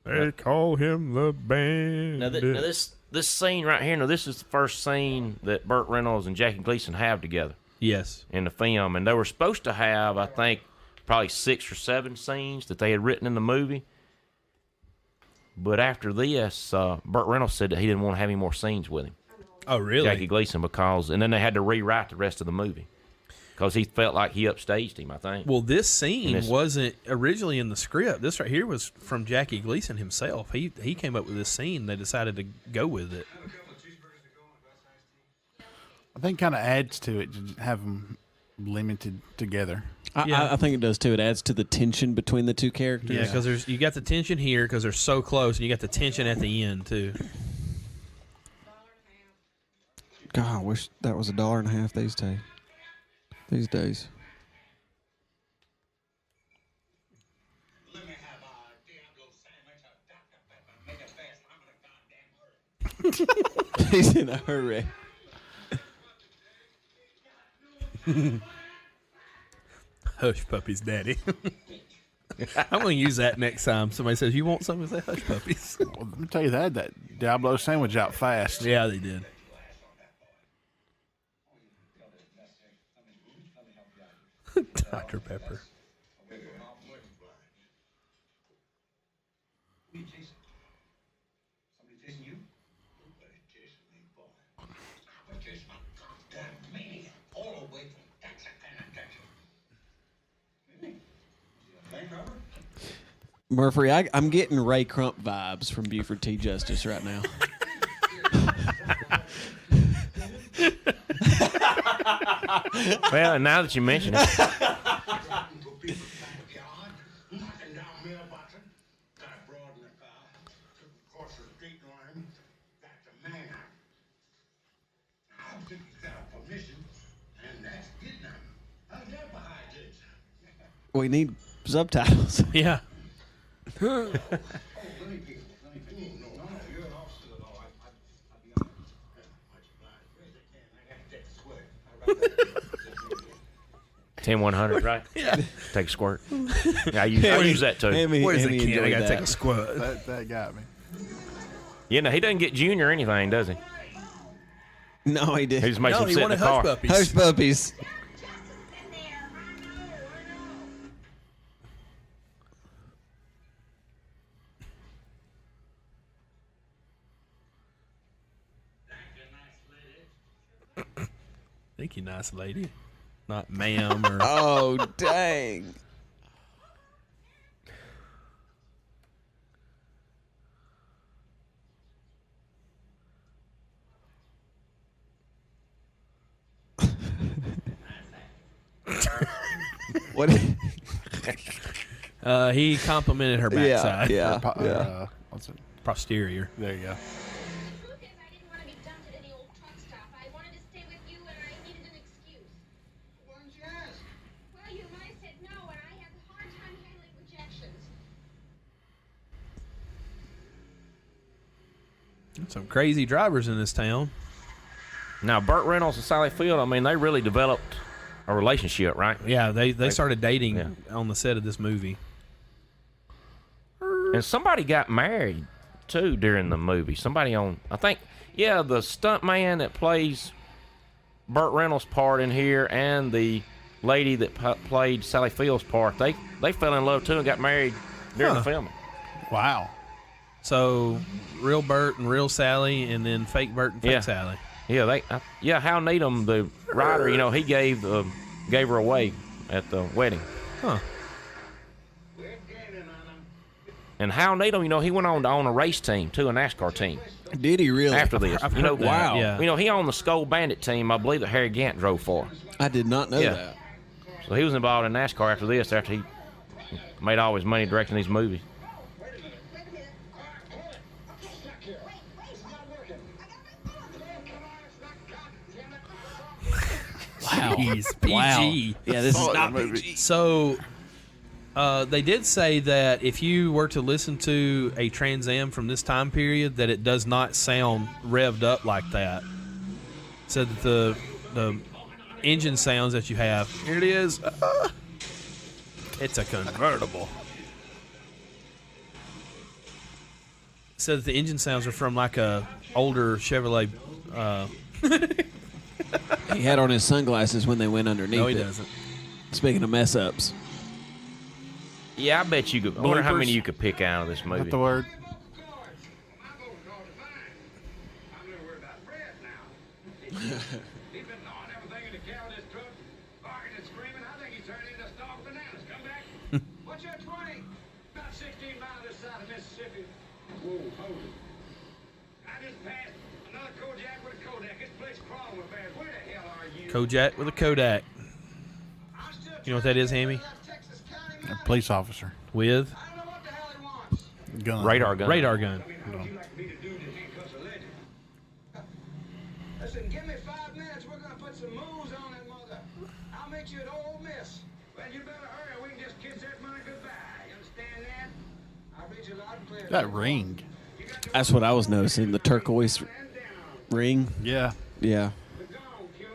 They call him the Bandit. Now this scene right here. Now this is the first scene that Burt Reynolds and Jackie Gleason have together Yes. in the film, and they were supposed to have, I think, probably 6 or 7 scenes that they had written in the movie. But after this, Burt Reynolds said that he didn't want to have any more scenes with him, Oh, really? Jackie Gleason, and then they had to rewrite the rest of the movie. because he felt like he upstaged him, I think. Well, this scene this- wasn't originally in the script. This right here was from Jackie Gleason himself. He came up with this scene. They decided to go with it. I think kind of adds to it to have them limited together. I think it does too. It adds to the tension between the two characters. Yeah, because you got the tension here because they're so close, and you got the tension at the end too. God, I wish that was $1.50 these days. These days. Let me have a Diablo sandwich, a Dr. Pepper, make it fast. I'm in a goddamn hurry. He's in a hurry. Hush puppies, daddy. I'm going to use that next time somebody says, you want something? Say hush puppies. Well, let me tell you, they had that Diablo sandwich out fast. Yeah, they did. Dr. Pepper. Who you chasing? Somebody chasing you? Nobody's chasing me, boy. I was chasing my goddamn maniac all the way from Texarkana, Texas. Really? You a bank robber? Murphy, I'm getting Ray Crump vibes from Buford T. Justice right now. Well, now that you mention it, Knocking down mailboxes, got a broad in the car, took across the street line, that's a man. I think he's got a permission, and that's kidnapping. How's that for hijinks? We need subtitles. Yeah. Oh, let me pick. No, you're an officer of the law. I'll be honest. Much obliged. Where's the can? I gotta take a sweat. All right. 10-100, right? Yeah. Take a squirt. Yeah, I use that too. Where's the kid? I enjoyed got to take a that. squat. That got me. You know, he doesn't get junior or anything, does he? No, he He didn't. just makes No, him he sit in the wanted hush car. puppies. Hush puppies. Thank you, nice lady. Not ma'am or. Oh, dang. What? He complimented her backside. Yeah. What's it? Posterior. There you go. The truth is, I didn't want to be dumped at any old truck stop. I wanted to stay with you, and I needed an excuse. Why didn't you ask? Well, your mother said no, and I had a hard time handling rejections. Some crazy drivers in this town. Now, Burt Reynolds and Sally Field, I mean, they really developed a relationship, right? Yeah, they started dating Yeah. on the set of this movie. And somebody got married, too, during the movie. Somebody on, I think, yeah, the stunt man that plays Burt Reynolds' part in here and the lady that played Sally Field's part, they fell in love, too, and got married during the filming. Wow. So, real Bert and real Sally, and then fake Bert and fake Yeah. Sally. Yeah, Hal Needham, the writer, you know, he gave her away at the wedding. Huh. We're gaining on them. And Hal Needham, you know, he went on to own a race team, too, a NASCAR team. Did he really? After this, I've you know, heard that, wow. yeah. You know, he owned the Skull Bandit team, I believe, that Harry Gant drove for. I did not know Yeah. that. So he was involved in NASCAR after this, after he made all his money directing these movies. Wait a minute. Hold it. I'm stuck here. It's not working. Come on, it's not God damn it. Jeez, PG. Yeah, this is Saw it in not the movie. PG. So, they did say that if you were to listen to a Trans Am from this time period, that it does not sound revved up like that. Said that the engine sounds that you have, here it is. It's a convertible. Said that the engine sounds are from like a older Chevrolet. He had on his sunglasses when they went underneath No, he it. doesn't. Speaking of mess ups. Yeah, I bet you could. I wonder how Bloopers. many you could pick out of this Is movie. that the word? I'm going to call it fine. I'm going to worry about Fred now. He's been gnawing everything in the cow in this truck, barking Mississippi. Whoa, hold it. I just passed another Kojak with a Kodak. This place crawling with bears. Where the hell are you? Kojak with a Kodak. I'm still You know what that is, Hammy? trying to get that Texas County A mountain. police officer. With I don't know what the hell he wants. Gun. Radar gun. radar gun. I mean, how would you like to be the dude that handcuffs a legend? Listen, give me 5 minutes. We're gonna put some moves on it, mother. I'll meet you at Ole Miss. Well, you better hurry or we can just kiss that money goodbye. You understand that? I'll read you loud and clear. That ring. That's what I was noticing. The turquoise ring. Yeah. Yeah. The gone, killer.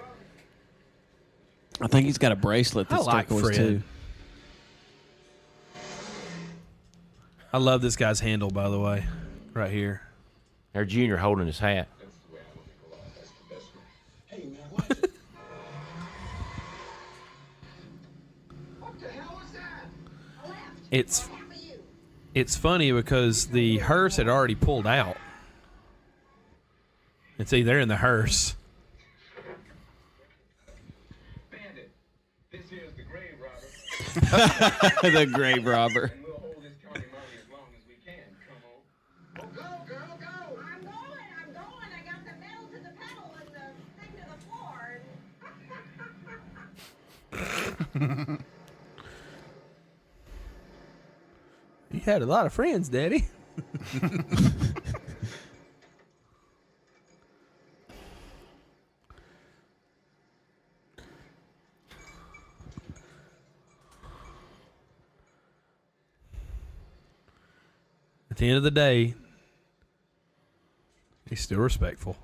I think he's got a bracelet I that's like turquoise Fred. too. I love this guy's handle, by the way, right here. Their Junior holding his hat. Hey, man, watch it. What the hell was that? It's funny because the hearse had already pulled out. And see, they're in the hearse. Bandit, this here's the grave robber. The grave robber. And we'll hold this county money as long as we can. Come on. Go, girl, go. I'm going. I got the metal to the pedal and the thing to the floor. You had a lot of friends, Daddy. At the end of the day, he's still respectful.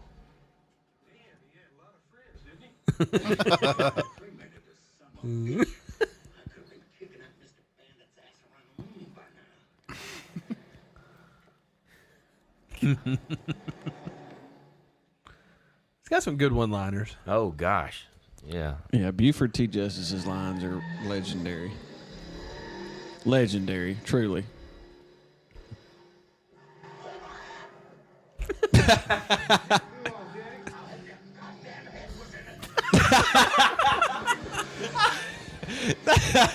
He's got some good one-liners. Oh gosh, yeah. Yeah, Buford T. Justice's lines are legendary. Legendary, truly.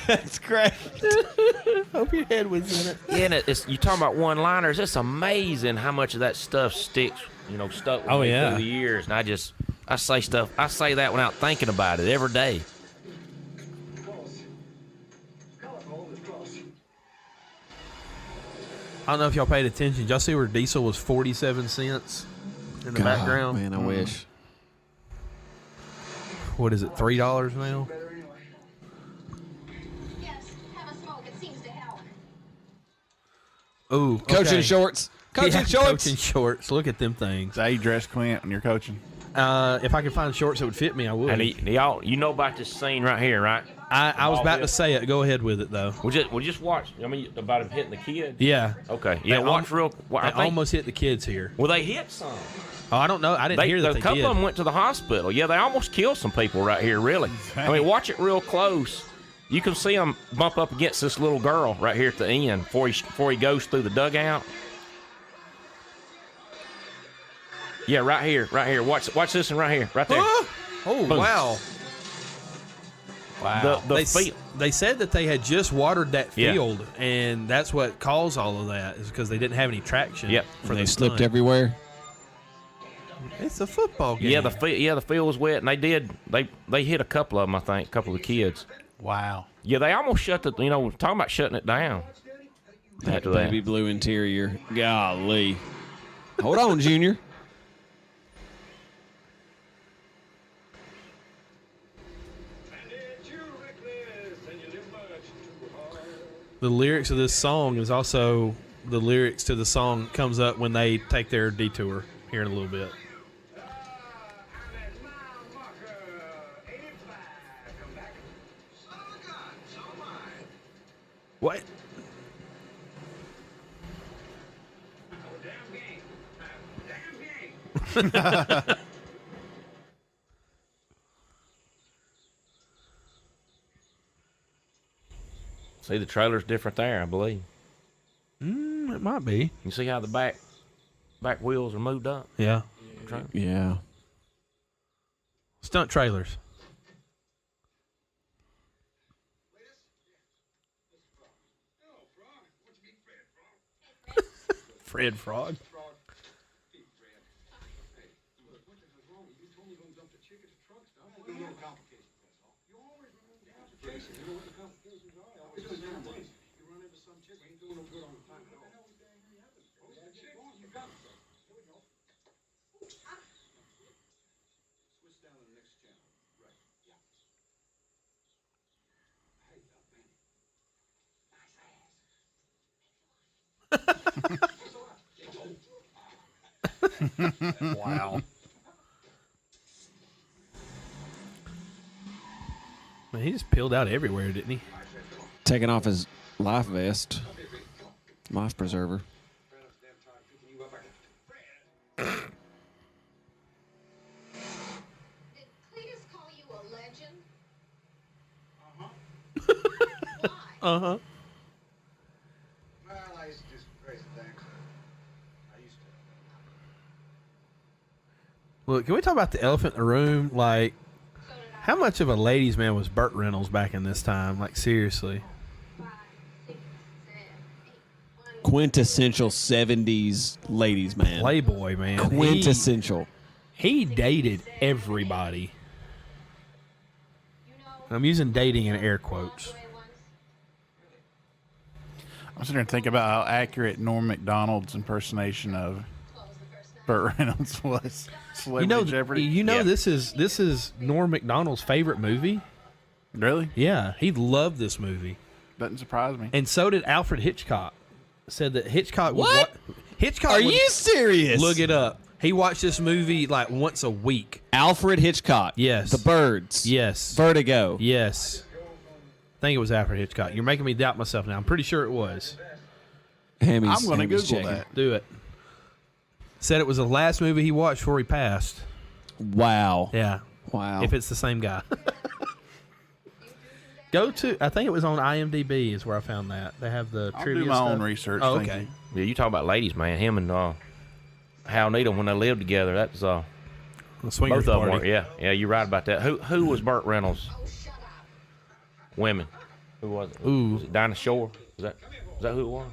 That's great. Hope your head was in it. Yeah, and it's you talking about one-liners. It's amazing how much of that stuff sticks. Stuck with Oh, me yeah. through the years, and I say stuff. I say that without thinking about it every day. I don't know if y'all paid attention. Did y'all see where diesel was 47 cents in the background? Man, I wish. What is it, $3 now? Yes, have a smoke. It seems to help. Ooh, Coaching okay. shorts. Coaching Yeah, shorts. Coaching shorts. Look at them things. How you dress, Clint, when you're coaching? If I could find shorts that would fit me, I would. And y'all, you know about this scene right here, right? I was about to say it. Go ahead with it, though. We'll just watch. I mean, about him hitting the kid. Yeah. Okay. Yeah. They Watch real. They I think, almost hit the kids here. well, they hit some. Oh, I don't know. I didn't hear that A they couple did. of them went to the hospital. Yeah, they almost killed some people right here. Really. I mean, watch it real close. You can see them bump up against this little girl right here at the end before he goes through the dugout. Yeah, right here. Watch this one right here, right there. Oh, Boom. wow. Wow. They said that they had just watered that Yeah. field, and that's what caused all of that, is because they didn't have any traction. Yep. For They the slipped stunt. everywhere. It's a football game. Yeah, the field was wet, and they hit a couple of them. I think a couple of the kids. Wow. Yeah, they almost shut the. Talking about shutting it down. That After that. baby blue interior. Golly. Hold on, Junior. Bandit, you reckless, and you live much too hard. The lyrics of this song is also the lyrics to the song comes up when they take their detour here in a little bit. I'm that mile marker, 85. Come back. Son of a gun, so am I. What? Damn game. See, the trailer's different there, I believe. It might be. You see how the back wheels are moved up? Yeah. Yeah. Stunt trailers. Fred Frog. Wow. Man, he just peeled out everywhere, didn't he? Taking off his life vest, life preserver. Did Cletus call you a legend? Why? Uh-huh. Well, I used to do some crazy things. I used to. Look, can we talk about the elephant in the room? Like, So did I. how much of a ladies' man was Burt Reynolds back in this time? Like, seriously. 5, 6, 7, 8, 1. Quintessential 70s ladies man. Playboy, man. Quintessential. He dated everybody. You know, I'm using dating in air quotes. Broadway once. I'm sitting there and thinking about how accurate Norm Macdonald's impersonation of Close the first night. Burt Reynolds was. Celebrity You know, Jeopardy. Yeah. this is Norm Macdonald's favorite movie. Really? Yeah, he loved this movie, Doesn't surprise me. and so did Alfred Hitchcock. Said that Hitchcock would What? Hitchcock Are would, you serious? look it up. He watched this movie like once a week. Alfred Hitchcock. Yes. The Birds. Yes. Vertigo. Yes. I think it was Alfred Hitchcock. You're making me doubt myself now. I'm pretty sure it was. Hammy's, I'm going to Hammy's Google checking. that. Do it. Said it was the last movie he watched before he passed. Wow. Yeah. Wow. If it's the same guy. Go to, I think it was on IMDb is where I found that. They have the I'll trivia do my stuff. own research. Oh, thank okay. you. Yeah, you talk about ladies, man. Him and Hal Needham when they lived together. That was The swingers both of them. party. Were, yeah. You're right about that. Who was Burt Reynolds? Women. Who was it? Ooh. Was it Dinah Shore? Was that who it was?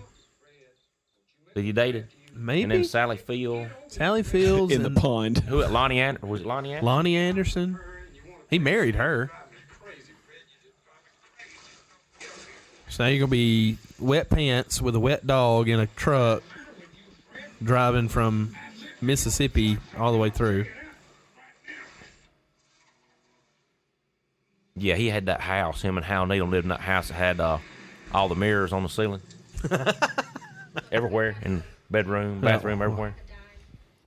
That you dated? Maybe. And then Sally Field. Sally Fields in the and pond. Who? Lonnie Anderson? Was it Lonnie Anderson? Lonnie Anderson. He married her. So now you're going to be wet pants with a wet dog in a truck driving from Mississippi all the way through. Yeah, he had that house. Him and Hal Needham lived in that house that had all the mirrors on the ceiling. Everywhere. In bedroom, bathroom, everywhere.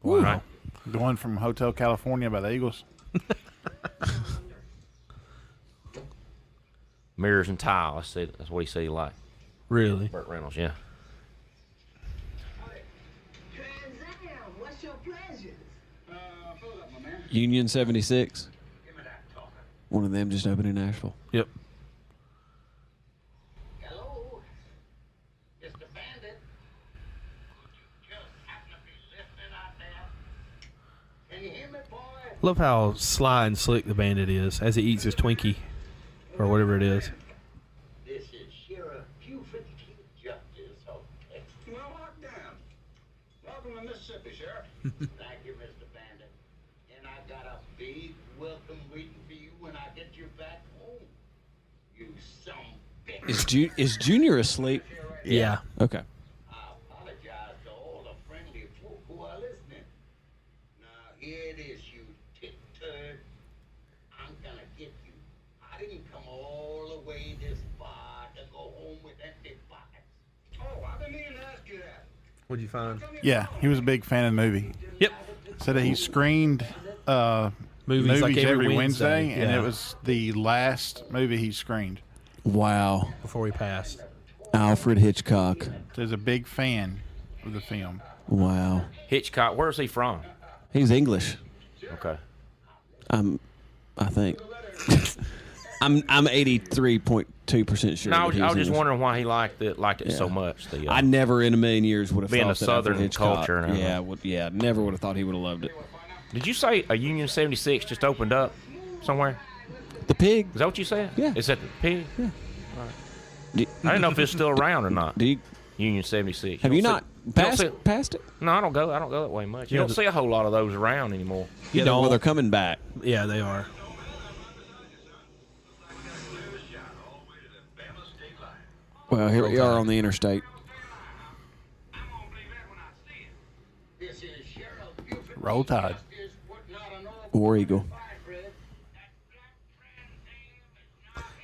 Wow. Right? The one from Hotel California by the Eagles. Mirrors and tile. That's what he said he liked. Really? Burt Reynolds, yeah. Trans Am, what's your pleasures? Fill it up, my man. Union 76. Give me that talker. One of them just opened in Nashville. Yep. Hello? Mr. Bandit? Could you just happen to be listening out there? Can you hear me, boy? Love how sly and slick the bandit is as he eats his Twinkie or whatever it is. This is Sheriff Buford Chief Justice of Texas. Well, lock down. Welcome to Mississippi, Sheriff. Thank you, Mr. Bandit. And I got a big welcome waiting for you when I get you back home. You some bitch. Is Junior asleep? Yeah. Okay. I apologize to all the friendly folk who are listening. Now, here it is, you tit-turd. I'm gonna get you. I didn't come all the way this far to go home with empty pockets. Oh, I've been meaning to ask you that. What'd you find? Yeah, he was a big fan of the movie. Yep. Said that he screened Movies like every Wednesday, and yeah. it was the last movie he screened. Wow. Before he passed. Alfred Hitchcock. So he's a big fan of the film. Wow. Hitchcock, where's he from? He's English. Okay. I think. I'm 83.2% sure. No, I that was he just English. wondering why he liked it so Yeah. much. I never in a million years would have Being thought a that Alfred Southern Hitchcock- culture and everything. Yeah, never would have thought he would have loved it. Did you say a Union 76 just opened up somewhere? The Pig. Is that what you said? Yeah. Is that the pig? Do, I didn't know if it's still around or not. do you Union 76. Have you don't not see- passed it? No, I don't go that way much. You Yeah, don't see a whole lot of those around anymore. You Well, don't. they're coming back. Yeah, they are. Well, here we are on the interstate. Roll Tide. War Eagle.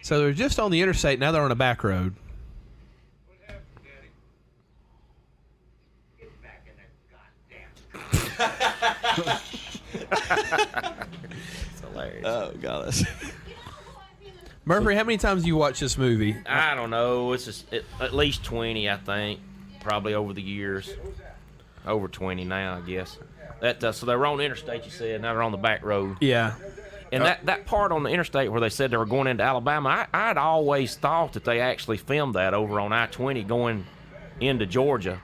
So they're just on the interstate. Now they're on a back road. It's hilarious. Oh, God. Murphy, how many times have you watched this movie? I don't know. It's just, at least 20, I think. Probably over the years. Over 20 now, I guess. So they were on the interstate, you said. Now they're on the back road. Yeah. And that part on the interstate where they said they were going into Alabama, I'd always thought that they actually filmed that over on I-20 going into Georgia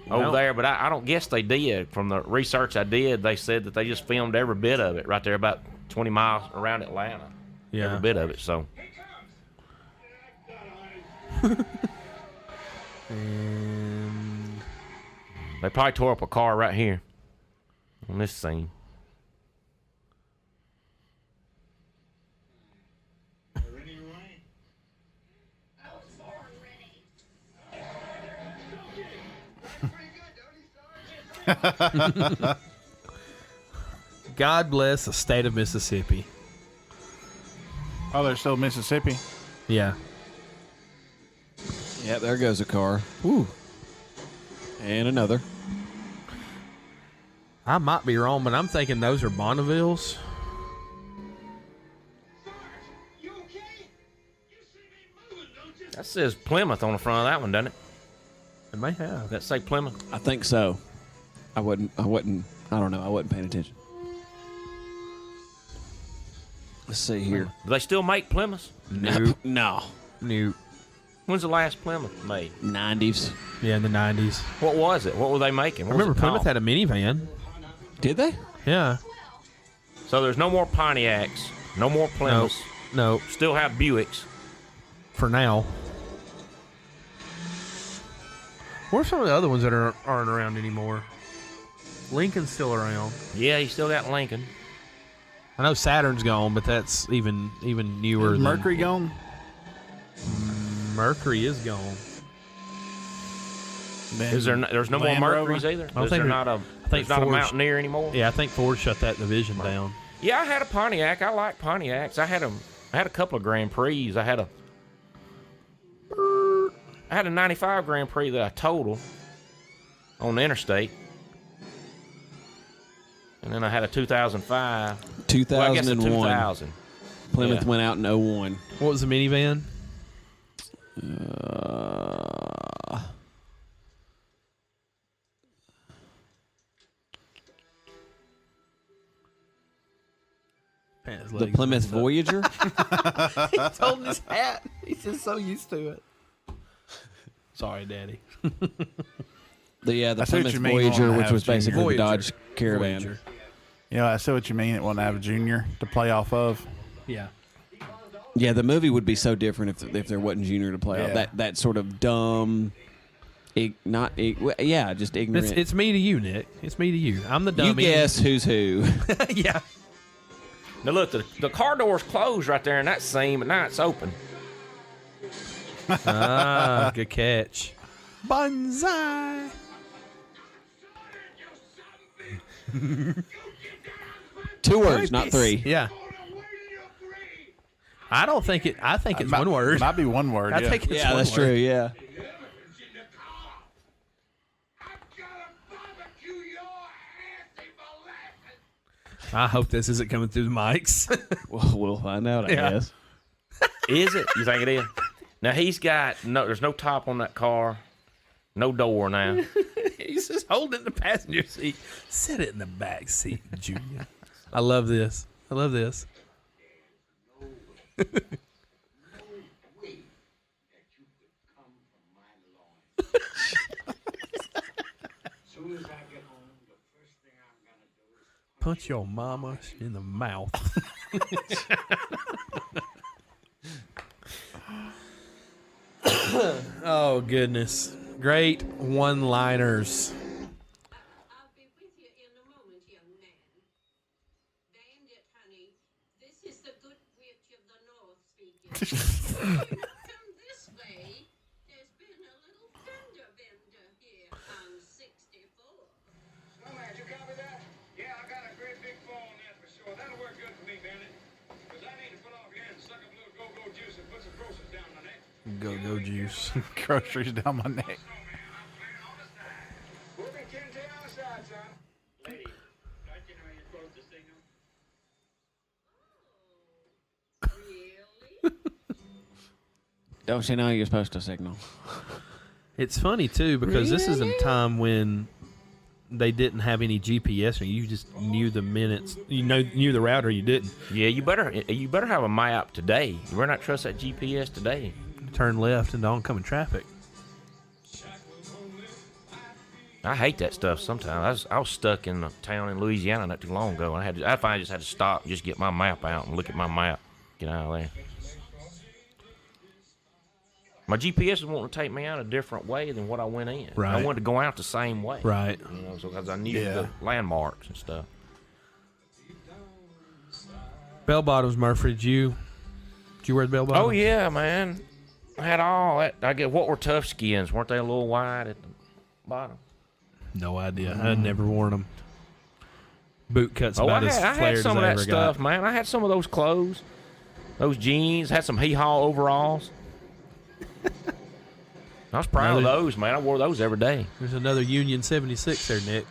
over there. But I don't guess they did. From the research I did, they said that they just filmed every bit of it right there about 20 miles around Atlanta. Yeah. Every bit of it, so. And They probably tore up a car right here on this scene. God bless the state of Mississippi. Oh, they're still Mississippi. Yeah. Yeah, there goes a car. Woo. And another. I might be wrong, but I'm thinking those are Bonnevilles. That says Plymouth on the front of that one, doesn't it? It may have. That say Plymouth? I think so. I don't know. I wasn't paying attention. Let's see here. Do they still make Plymouths? Nope. No. Nope. When's the last Plymouth made? 90s. Yeah, in the 90s. What was it? What were they making? I What was remember it Plymouth called? had a minivan. Did they? Yeah. So there's no more Pontiacs, no more Plymouths. No, Still have Buicks. for now. What are some of the other ones that aren't around anymore? Lincoln's still around. Yeah, you still got Lincoln. I know Saturn's gone, but that's even newer. Is than Mercury gone? Mercury is gone. Then Is there? There's no Land more Rover? Mercuries either. I Is think there we- not a? I think There's not a Ford's- Mountaineer anymore. Yeah, I think Ford shut that division down. Yeah, I had a Pontiac. I like Pontiacs. I had a couple of Grand Prix. I had a 95 Grand Prix that I totaled on the interstate. And then I had a 2005. Well, I guess a 2001. 2000. Plymouth Yeah. went out in 01. What was the minivan? The Plymouth Voyager. He's holding his hat. He's just so used to it. Sorry, Daddy. The I see what Plymouth you mean, Voyager, wanna which have was Junior. basically the Voyager. Dodge Caravan. Voyager. Yeah, I see what you mean. It won't have a junior to play off of. Yeah. Yeah, the movie would be so different if there wasn't Junior to play off. Yeah. That sort of dumb, just ignorant. It's me to you, Nick. It's me to you. I'm the you dummy. guess who's who. Yeah. Now look, the car door's closed right there in that scene, but now it's open. Ah, good catch. Bonsai. Two words, not three. Yeah. I don't think it. I think it's one word. Might be one word. I yeah. think it's Yeah, one that's word. true. Yeah. I hope this isn't coming through the mics. Well, we'll find out, I Yeah. guess. Is it? You think it is? Now he's got there's no top on that car, no door now. He's just holding the passenger seat. Sit it in the back seat, Junior. I love this. I love this. Punch your mama in the mouth. Oh, goodness. Great one-liners. I'll be with you in a moment, young man. Bandit, honey, this is the good witch of the north speaking. Come this way. There's been a little fender bender here on 64. Snowman, you copy that? Yeah, I got a great big fall on that for sure. That'll work good for me, Bandit. Because I need to put off here and suck up a little go-go juice and put some groceries down my neck. Go juice. Groceries down my neck. Moving 10 on the side, son. Lady, don't you know you're supposed to signal? Really? Don't you know you're supposed to signal? It's funny, too, because this is a time when they didn't have any GPS, or you just knew the minutes. You knew the route, or you didn't. Yeah, you better have a map today. You better not trust that GPS today. Turn left into oncoming traffic. I hate that stuff sometimes. I was stuck in a town in Louisiana not too long ago, and I finally just had to stop and just get my map out and look at my map. Get out of there. My GPS was wanting to take me out a different way than what I went in. Right. I wanted to go out the same way. Right. You know, so because I knew the landmarks and stuff. Bell bottoms, Murphy. Did you wear the bell bottoms? Oh yeah, man. I had all that. What were tough skins? Weren't they a little wide at the bottom? No idea. I had never worn them. Boot cuts I about as had flared some as of I that ever stuff, got. man. I had some of those clothes, those jeans. Had some hee-haw overalls. I was proud of those, man. I wore those every day. There's another Union 76 there, Nick.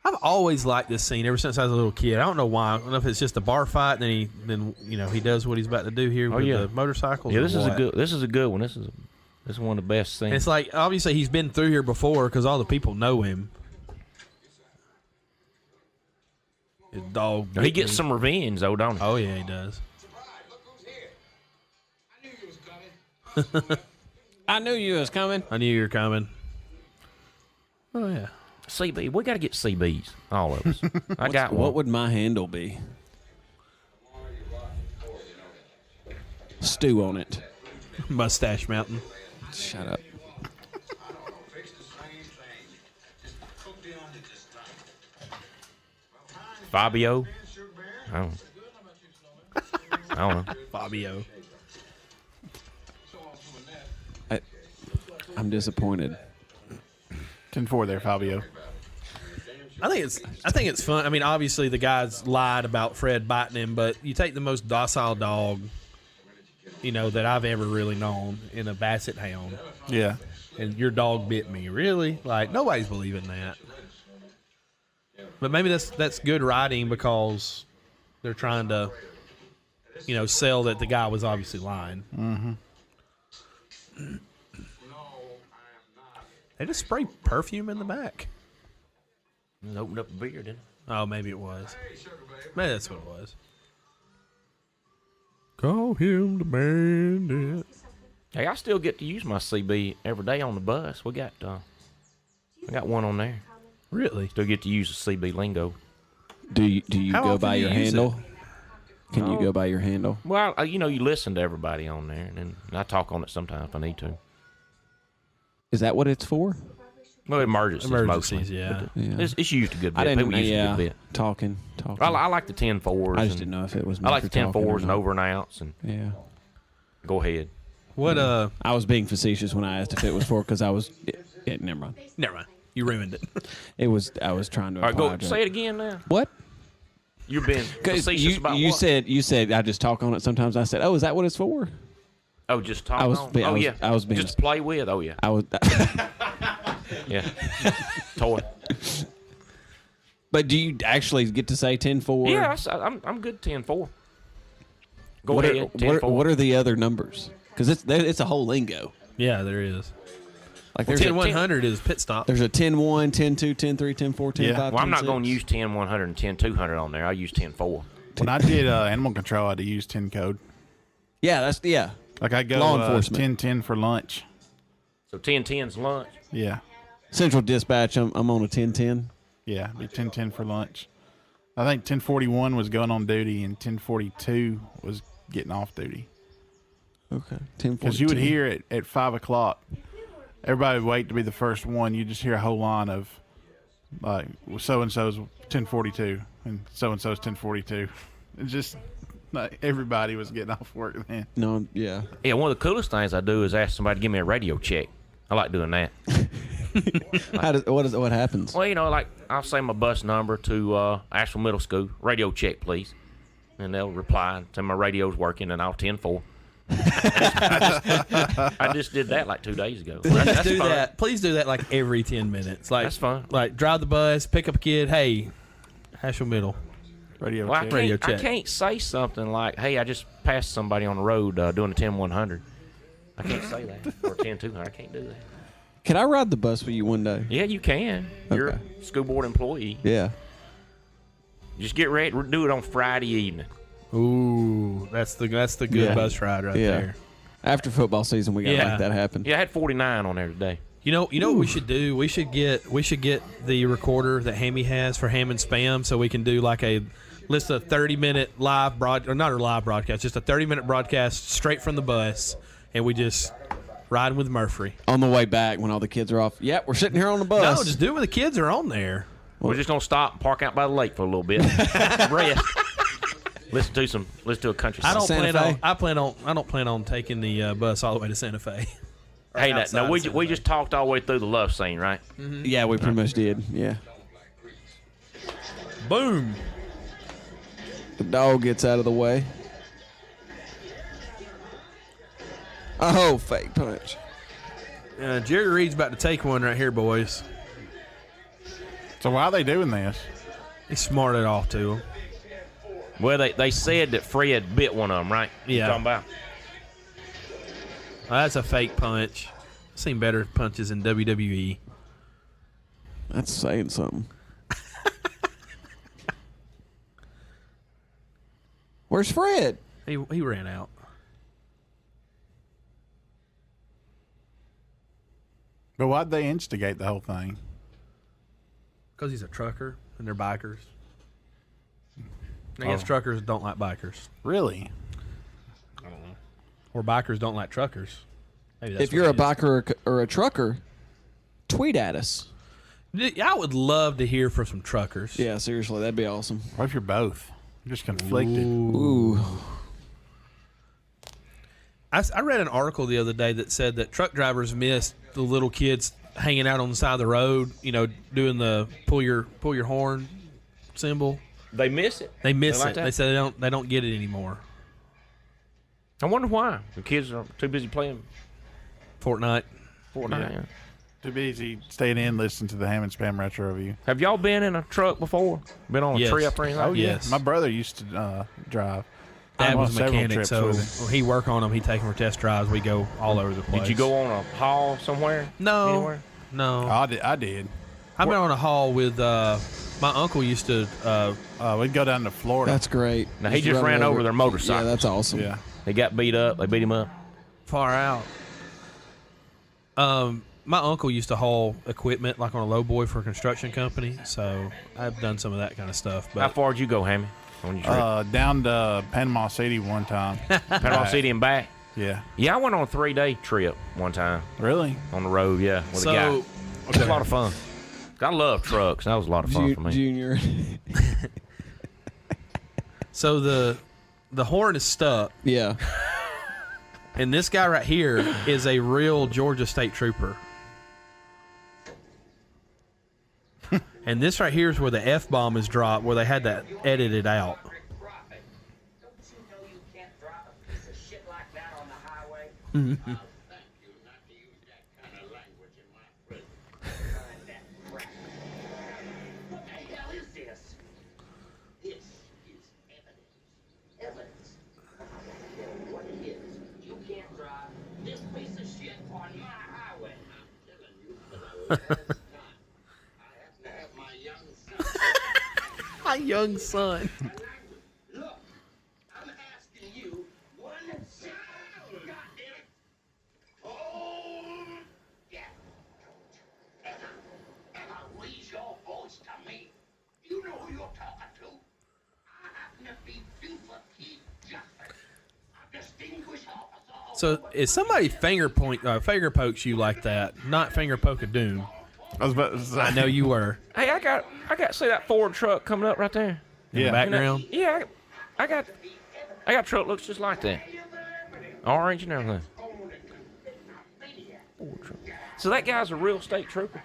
I've always liked this scene ever since I was a little kid. I don't know why. I don't know if it's just a bar fight, and then he does what he's about to do here with the motorcycles. Yeah, or this is a what. good. This is a good one. This is one of the best And things. it's like obviously he's been through here before because all the people know him. His dog. He gets some revenge, though, don't he? Oh yeah, he does. Look who's here. I knew you was coming. I knew you was coming. I knew you were coming. Oh yeah. CB, we got to get CBs, all of us. I got one. What would my handle be? Stew on it. Mustache Mountain. Shut up. Fix the same thing. Just cook the onion this time. Fabio? I don't know. Fabio. I'm disappointed. 10-4 there, Fabio. I think it's fun. I mean, obviously the guys lied about Fred biting him, but you take the most docile dog, that I've ever really known in a Basset Hound, Yeah. and your dog bit me. Really? Like nobody's believing that. But maybe that's good writing because they're trying to, sell that the guy was obviously lying. Mm-hmm. They just spray perfume in the back. Just opened up a beer, didn't it? Oh, maybe it was. Maybe that's what it was. Call him the Bandit. Hey, I still get to use my CB every day on the bus. I got one on there. Really? Still get to use the CB lingo. Do you How go often by do you your use handle? Can you go by your handle? Well, you listen to everybody on there, and then I talk on it sometimes if I need to. Is that what it's for? Well, emergencies Emergencies, mostly. yeah. But it's used a good bit. I didn't People know. use it a Yeah, good bit. talking. I like the 10-4s. I just didn't know if it was. I like the meant for talking or 10-4s and not. over and outs, and Yeah. go ahead. What? I was being facetious when I asked if it was for because I was. Never mind. Never mind. You ruined it. It was. I was trying to. All right, go apologize. say it again now. What? You're being 'Cause facetious about you what? said I just talk on it sometimes. I said, oh, is that what it's for? Oh, just talk I was on. be- I oh was- yeah, I was being- just play with. Oh yeah, I was. yeah. Toy. But do you actually get to say 10-4? Yeah, I'm good 10-4. Go What ahead. are, 10-4. what are the other numbers? Because it's a whole lingo. Yeah, there is. Like there's a 10-100 is pit stop. There's a 10-1, 10-2, 10-3, 10-4, 10-5. Yeah. Well, I'm not 10-6. going to use 10-100 and 10-200 on there. I use 10-4. When I did animal control, I had to use 10 code. Yeah, Like I go Law enforcement. 10-10 for lunch. So 10-10's lunch. Yeah. Central Dispatch. I'm on a 10-10. Yeah, be 10-10 for lunch. I think 1041 was going on duty and 1042 was getting off duty. Okay. 10:42. Because you would hear it at 5 o'clock. Everybody would wait to be the first one. You just hear a whole line of, like, so and so's 10:42 and so and so's 10:42. It's just like everybody was getting off work then. No, yeah. Yeah, one of the coolest things I do is ask somebody to give me a radio check. I like doing that. What happens? Well, you know, like I'll say my bus number to Asheville Middle School. Radio check, please. And they'll reply, tell my radio's working, and I'll 10-4. I just did that like 2 days ago. That's do fun. that. Please do that like every 10 minutes. Like That's fun. Like drive the bus, pick up a kid. Hey, Asheville Middle. Radio Well, check. Radio I check. can't say something like, hey, I just passed somebody on the road doing a 10-100. I can't say that. Or 10-200. I can't do that. Can I ride the bus with you one day? Yeah, you can. You're Okay. a school board employee. Yeah. Just get ready to do it on Friday evening. Ooh, that's the good Yeah. bus ride right Yeah. there. After football season, we got to Yeah. make that happen. Yeah, I had 49 on there today. You know what we should do? We should get the recorder that Hammy has for Ham and Spam, so we can do like a list of 30-minute live or not a live broadcast, just a 30-minute broadcast straight from the bus, and we just ride with Murphy. On the way back, when all the kids are off, yep, we're sitting here on the bus. No, just do it when the kids are on there. We're just gonna stop and park out by the lake for a little bit. Rest. Listen to a country song. Santa Fe? I don't plan on taking the bus all the way to Santa Fe. Hey, outside now we of Santa we Fe. just talked all the way through the love scene, right? Yeah, we pretty much did. Yeah. Boom. The dog gets out of the way. Oh, fake punch. Jerry Reed's about to take one right here, boys. So why are they doing this? He smarted off to him. Well, they said that Fred bit one of them, right? You Yeah. talking about? Well, that's a fake punch. I've seen better punches in WWE. That's saying something. Where's Fred? He ran out. But why'd they instigate the whole thing? Because he's a trucker and they're bikers. I guess truckers don't like bikers. Really? Or bikers don't like truckers. Maybe that's If you're a what it biker or a trucker, tweet at us. is. I would love to hear from some truckers. Yeah, seriously, that'd be awesome. What if you're both? You're just conflicted. Ooh. I read an article the other day that said that truck drivers miss the little kids hanging out on the side of the road, doing the pull your horn symbol. They miss it. They miss like it. that? They said they don't get it anymore. I wonder why. The kids are too busy playing Fortnite. Fortnite. Yeah. Too busy staying in, listening to the Ham and Spam Retro Review. Have y'all been in a truck before? Been on a Yes. trip or anything? Oh, yeah. Yes. My brother used to drive. Dad I'm on was a several mechanic, trips so with him. when he work on them, he take them for test drives. We go all over the place. Did you go on a haul somewhere? No, Anywhere? no. I did. I've been on a haul with my uncle. Used to. We'd go down to Florida. That's great. Now, he just ran over their motorcycle. Yeah, that's awesome. yeah. They got beat up. They beat him up. Far out. My uncle used to haul equipment like on a lowboy for a construction company, so I've done some of that kind of stuff. How But far did you go, Hammy? On your trip? Down to Panama City one time. Panama City and back? Yeah. Yeah, I went on a 3-day trip one time Really? on the road, yeah, with a guy. It was a lot of fun. I love trucks. That was a lot of fun for me. Junior. so the horn is stuck, Yeah. and this guy right here is a real Georgia State Trooper. And this right here is where the F-bomb is dropped, where they had that edited out. Don't you know you can't drop a piece of shit like that on the highway? Thank you not to use that kind of language in my presence. That crap. What the hell is this? This is evidence. Evidence. What it is, you can't drive this piece of shit on my highway. I'm telling you for the last time. I have to have my young son. My young son. Look, I'm asking you one simple, goddamn. Oh, yeah. Ever raise your voice to me? You know who you're talking to. I happen to be Doofer Keith Jefferson. So if somebody finger pokes you like that, not finger poke of doom, I was about to say. I know you were Hey, I got see that Ford truck coming up right there. in the Yeah. background. Yeah, I got a truck looks just like that, orange and everything. Ford truck. So that guy's a real state trooper.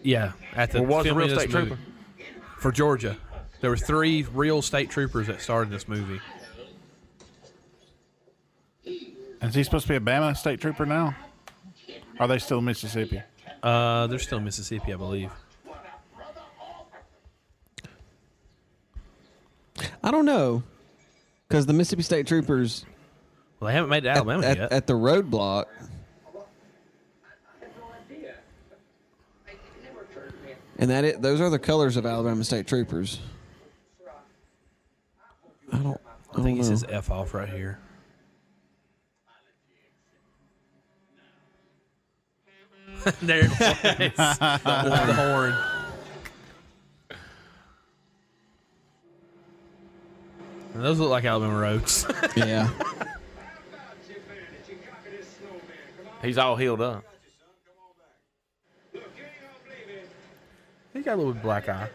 Yeah, at the Or was a filming real of this state movie. trooper. For Georgia. There were 3 real state troopers that starred in this movie. Is he supposed to be a Bama state trooper now? Are they still Mississippi? They're still in Mississippi, I believe. I don't know, because the Mississippi State Troopers Well, they haven't made it to Alabama yet. at the roadblock. And those are the colors of Alabama State Troopers. I think he know. says F off right here. There it was. the horn. And those look like Alabama roads. Yeah. He's all healed up. He got a little black eye.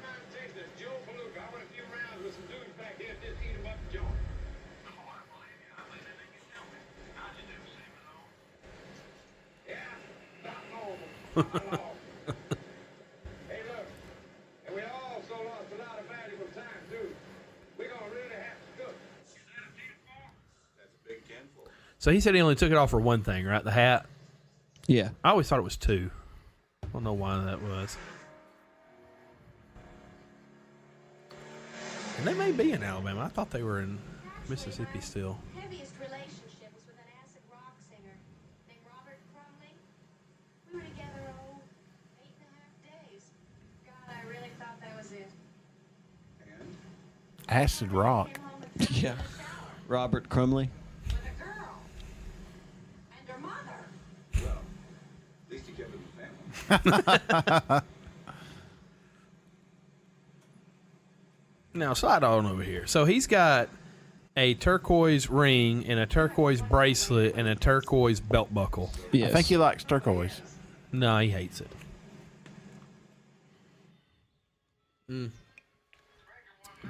Hey, look, and we also lost a lot of valuable time, too. We're going to really have to cook. Is that a deed for? That's a big 10 for. So he said he only took it off for one thing, right? The hat. Yeah. I always thought it was 2. I don't know why that was. And they may be in Alabama. I thought they were in Mississippi still. Heaviest relationship was with an acid rock singer named Robert Crumley. We were together, 8.5 days. God, I really thought that was it. Acid rock. Came home with Yeah. Robert Crumley. a girl. And her mother. Well, at least you kept it in the family. Now, slide on over here. So he's got a turquoise ring and a turquoise bracelet and a turquoise belt buckle. Yes. I think he likes turquoise. No, he hates it.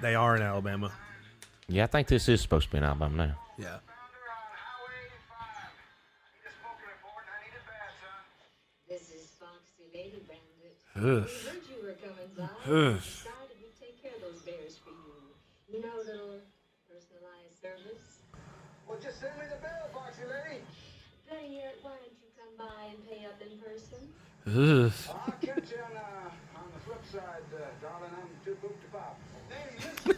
They are in Alabama. Yeah, I think this is supposed to be an album now. Yeah. Found her on Highway 5. I need a smoking report, and I need it bad, son. This is Foxy Lady Bandit. Ugh. We heard you were coming by. Ugh. Decided we'd take care of those bears for you. You know, little personalized service. Well, just send me the bill, Foxy Lady. Better yet, why don't you come by and pay up in person? Ugh. I'll catch you on the flip side, darling. I'm too poop to pop. Lady, listen.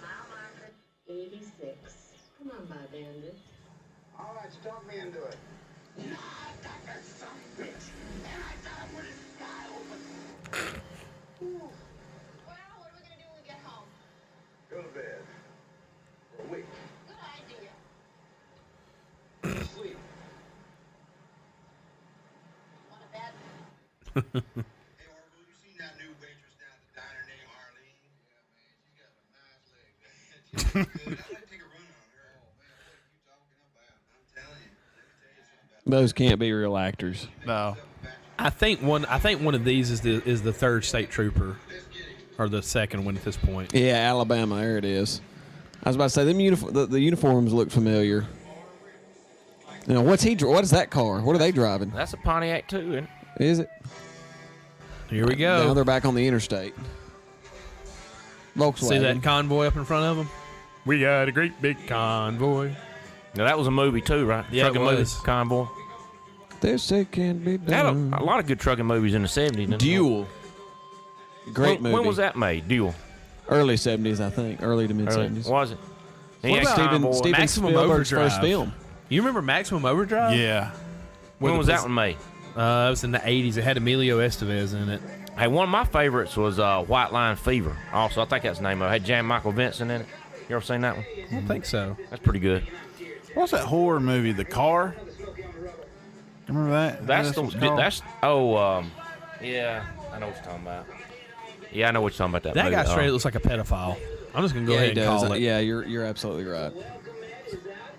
Mile marker 86. Come on by, Bandit. All right, you talk me into it. Well, what are we going to do when we get home? Go to bed. For a week. Good idea. Sleep. Want a bed? Hey, Orville, you seen that new waitress down at the diner named Arlene? Yeah, man, she's got a nice leg. She looks good. I'd like to take a run on her. Oh, man, what are you talking about? I'm telling you. Let me tell you something about Those can't be real actors. No. I think one of these is the third state trooper, or the second one at this point. Yeah, Alabama. There it is. I was about to say the uniforms look familiar. You know, what is that car? What are they driving? That's a Pontiac too, isn't it? Is it? Here we Now go. they're back on the interstate. Volkswagen. See that convoy up in front of them? We got a great big convoy. Now that was a movie too, right? Yeah, it Trucking was. movie, Convoy. This it can be They had done. a lot of good trucking movies in the 70s. didn't they? Duel. Great movie. When was that made? Duel. Early 70s, I think. Early to mid Early. 70s. Was it? What Yeah, about Convoy. Steven Maximum Spielberg's Overdrive? first film. You remember Maximum Overdrive? Yeah. When was that one made? It was in the 80s. It had Emilio Estevez in it. Hey, one of my favorites was White Line Fever. Also, I think that's the name of it. Had Jan Michael Vincent in it. You ever seen that one? I don't think so. That's pretty good. What's that horror movie? The Car? Remember that? That's what it's the called? yeah, I know what you're talking about. Yeah, I know what you're talking about. That That movie. guy straight looks like a pedophile. I'm just gonna go Yeah, he ahead and does. call it. Yeah, you're absolutely right.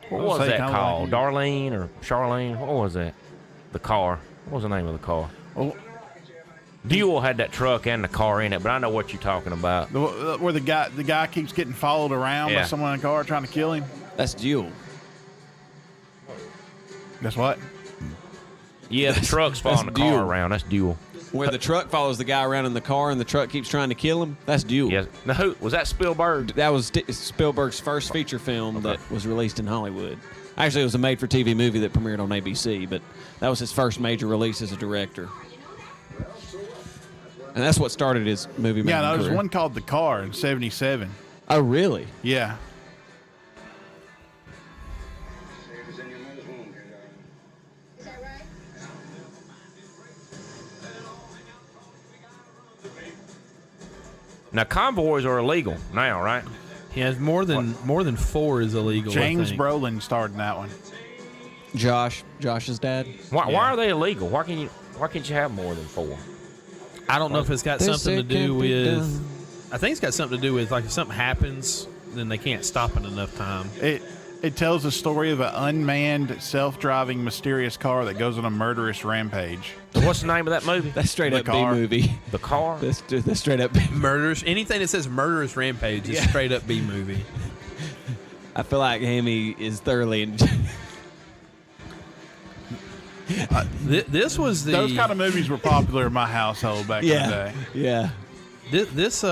What was that called? Darlene or Charlene? What was that? The car. What was the name of the car? Oh, Duel had that truck and the car in it, but I know what you're talking about. where the guy keeps getting followed around by someone in a car trying to kill him. That's Duel. Guess what? Yeah, the truck's following the car Duel. around. That's Duel. Where the truck follows the guy around in the car and the truck keeps trying to kill him. That's Duel. Yeah. Now, who was that? Spielberg. That was Spielberg's first feature film that was released in Hollywood. Actually, it was a made-for-TV movie that premiered on ABC, but that was his first major release as a director. And that's what started his movie making Yeah, no, career. there's one called The Car in '77. Oh, really? Yeah. Safe as in your mother's womb, dear darling. Is that right? Now convoys are illegal now, right? He has more than 4 is illegal. I James think. Brolin starred in that one. Josh's dad. Why are they illegal? Why can't you have more than 4? I don't know if it's got This something to it do can be with. done. I think it's got something to do with like if something happens, then they can't stop in enough time. It tells the story of an unmanned, self-driving, mysterious car that goes on a murderous rampage. So what's the name of that movie? That's straight The up B Car. movie. The Car. That's straight up. Murderous. Anything that says murderous rampage is straight up B movie. I feel like Hammy is thoroughly. This was the. Those kind of movies were popular in my household back in the day. Yeah. This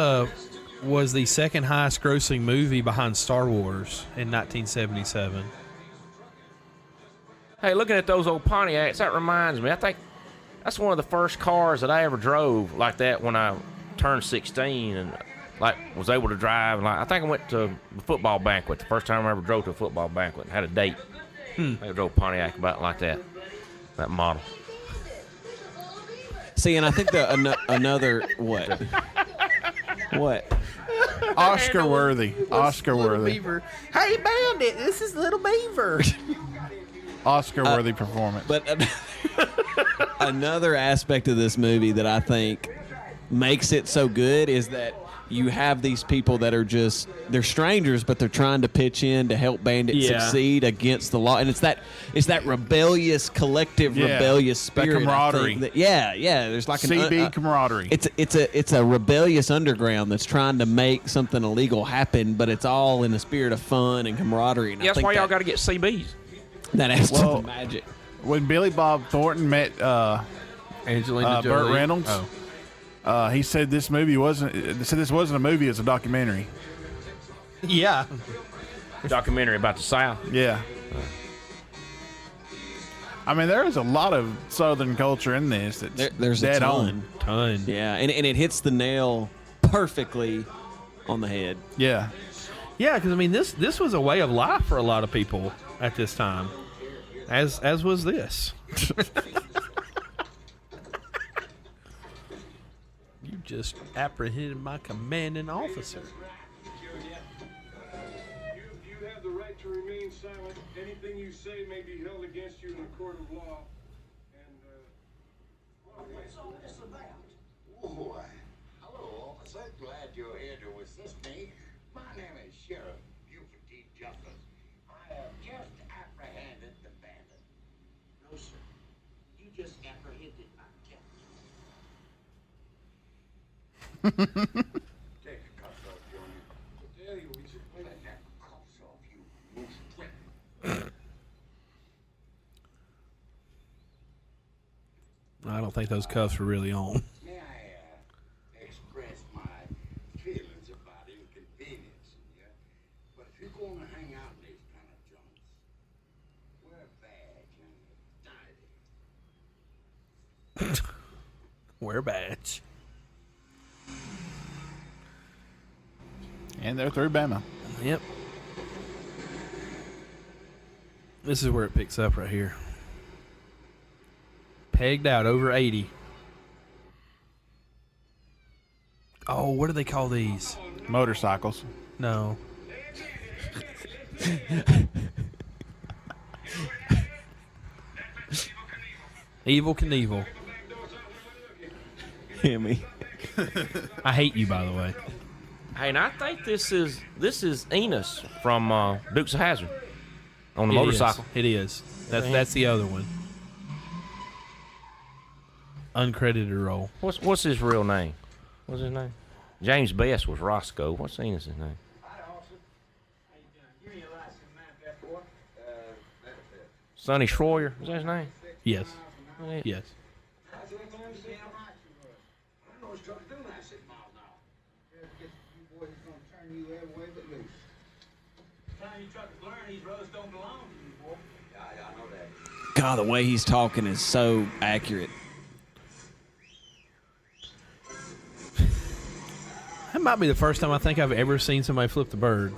was the second highest grossing movie behind Star Wars in 1977. Hey, looking at those old Pontiacs, that reminds me. I think that's one of the first cars that I ever drove like that when I turned 16 and like was able to drive. And I think I went to the football banquet. The first time I ever drove to a football banquet and had a date. I drove Pontiac about like that model. See, and I think another what? What? Oscar worthy. Oscar worthy. Beaver. Hey, Bandit, this is Little Beaver. Oscar worthy performance. But another aspect of this movie that I think makes it so good is that you have these people that are they're strangers, but they're trying to pitch in to help Bandit succeed against the law. And it's that rebellious, collective, rebellious spirit. That camaraderie. There's like CB camaraderie. It's a rebellious underground that's trying to make something illegal happen, but it's all in a spirit of fun and camaraderie. And Yeah, that's why y'all got to get CBs. that adds to the magic. When Billy Bob Thornton met Angelina Jolie. Burt Reynolds, he said this movie wasn't a movie, it's a documentary. Yeah. Documentary about the South. Yeah. I mean, there is a lot of Southern culture in this that's There's dead a on. Ton. Yeah, and it hits the nail perfectly on the head. Yeah. Yeah, because I mean, this was a way of life for a lot of people at this time, as was this. You just apprehended my commanding officer. You have the right to remain silent. Anything you say may be held against you in a court of law. And, What's all this about? Why, hello, officer. Glad you're here to assist me. My name is Sheriff Buford D. Justice. I have just apprehended the bandit. No, sir. You just apprehended my captain. Take the cuffs off, Junior. what the hell you Take that cuffs off, you moose prick. I don't think those cuffs were really on. May I express my feelings about inconveniencing you? But if you're going to hang out in these kind of joints, wear a badge and tie. Wear a badge. And they're through Bama. Yep. This is where it picks up right here. Pegged out over 80. Oh, what do they call these? Motorcycles. No. Evil Knievel. Hammy. I hate you, by the way. Hey, and I think this is Enos from Dukes of Hazzard. on the motorcycle. It is. That's the other one. Uncredited role. What's his real name? What's his name? James Best was Roscoe. What's his name? Hi, officer. How you doing? Give me your license map, that boy. That's it. Sonny Schroyer. Is that his name? Yes. Yes. That's what I'm saying. I know his truck's doing 96 miles an hour. You boys is gonna turn you every way but loose. Time you truckers learn these roads don't belong to you, boy. Yeah, I know that. God, the way he's talking is so accurate. That might be the first time I think I've ever seen somebody flip the bird.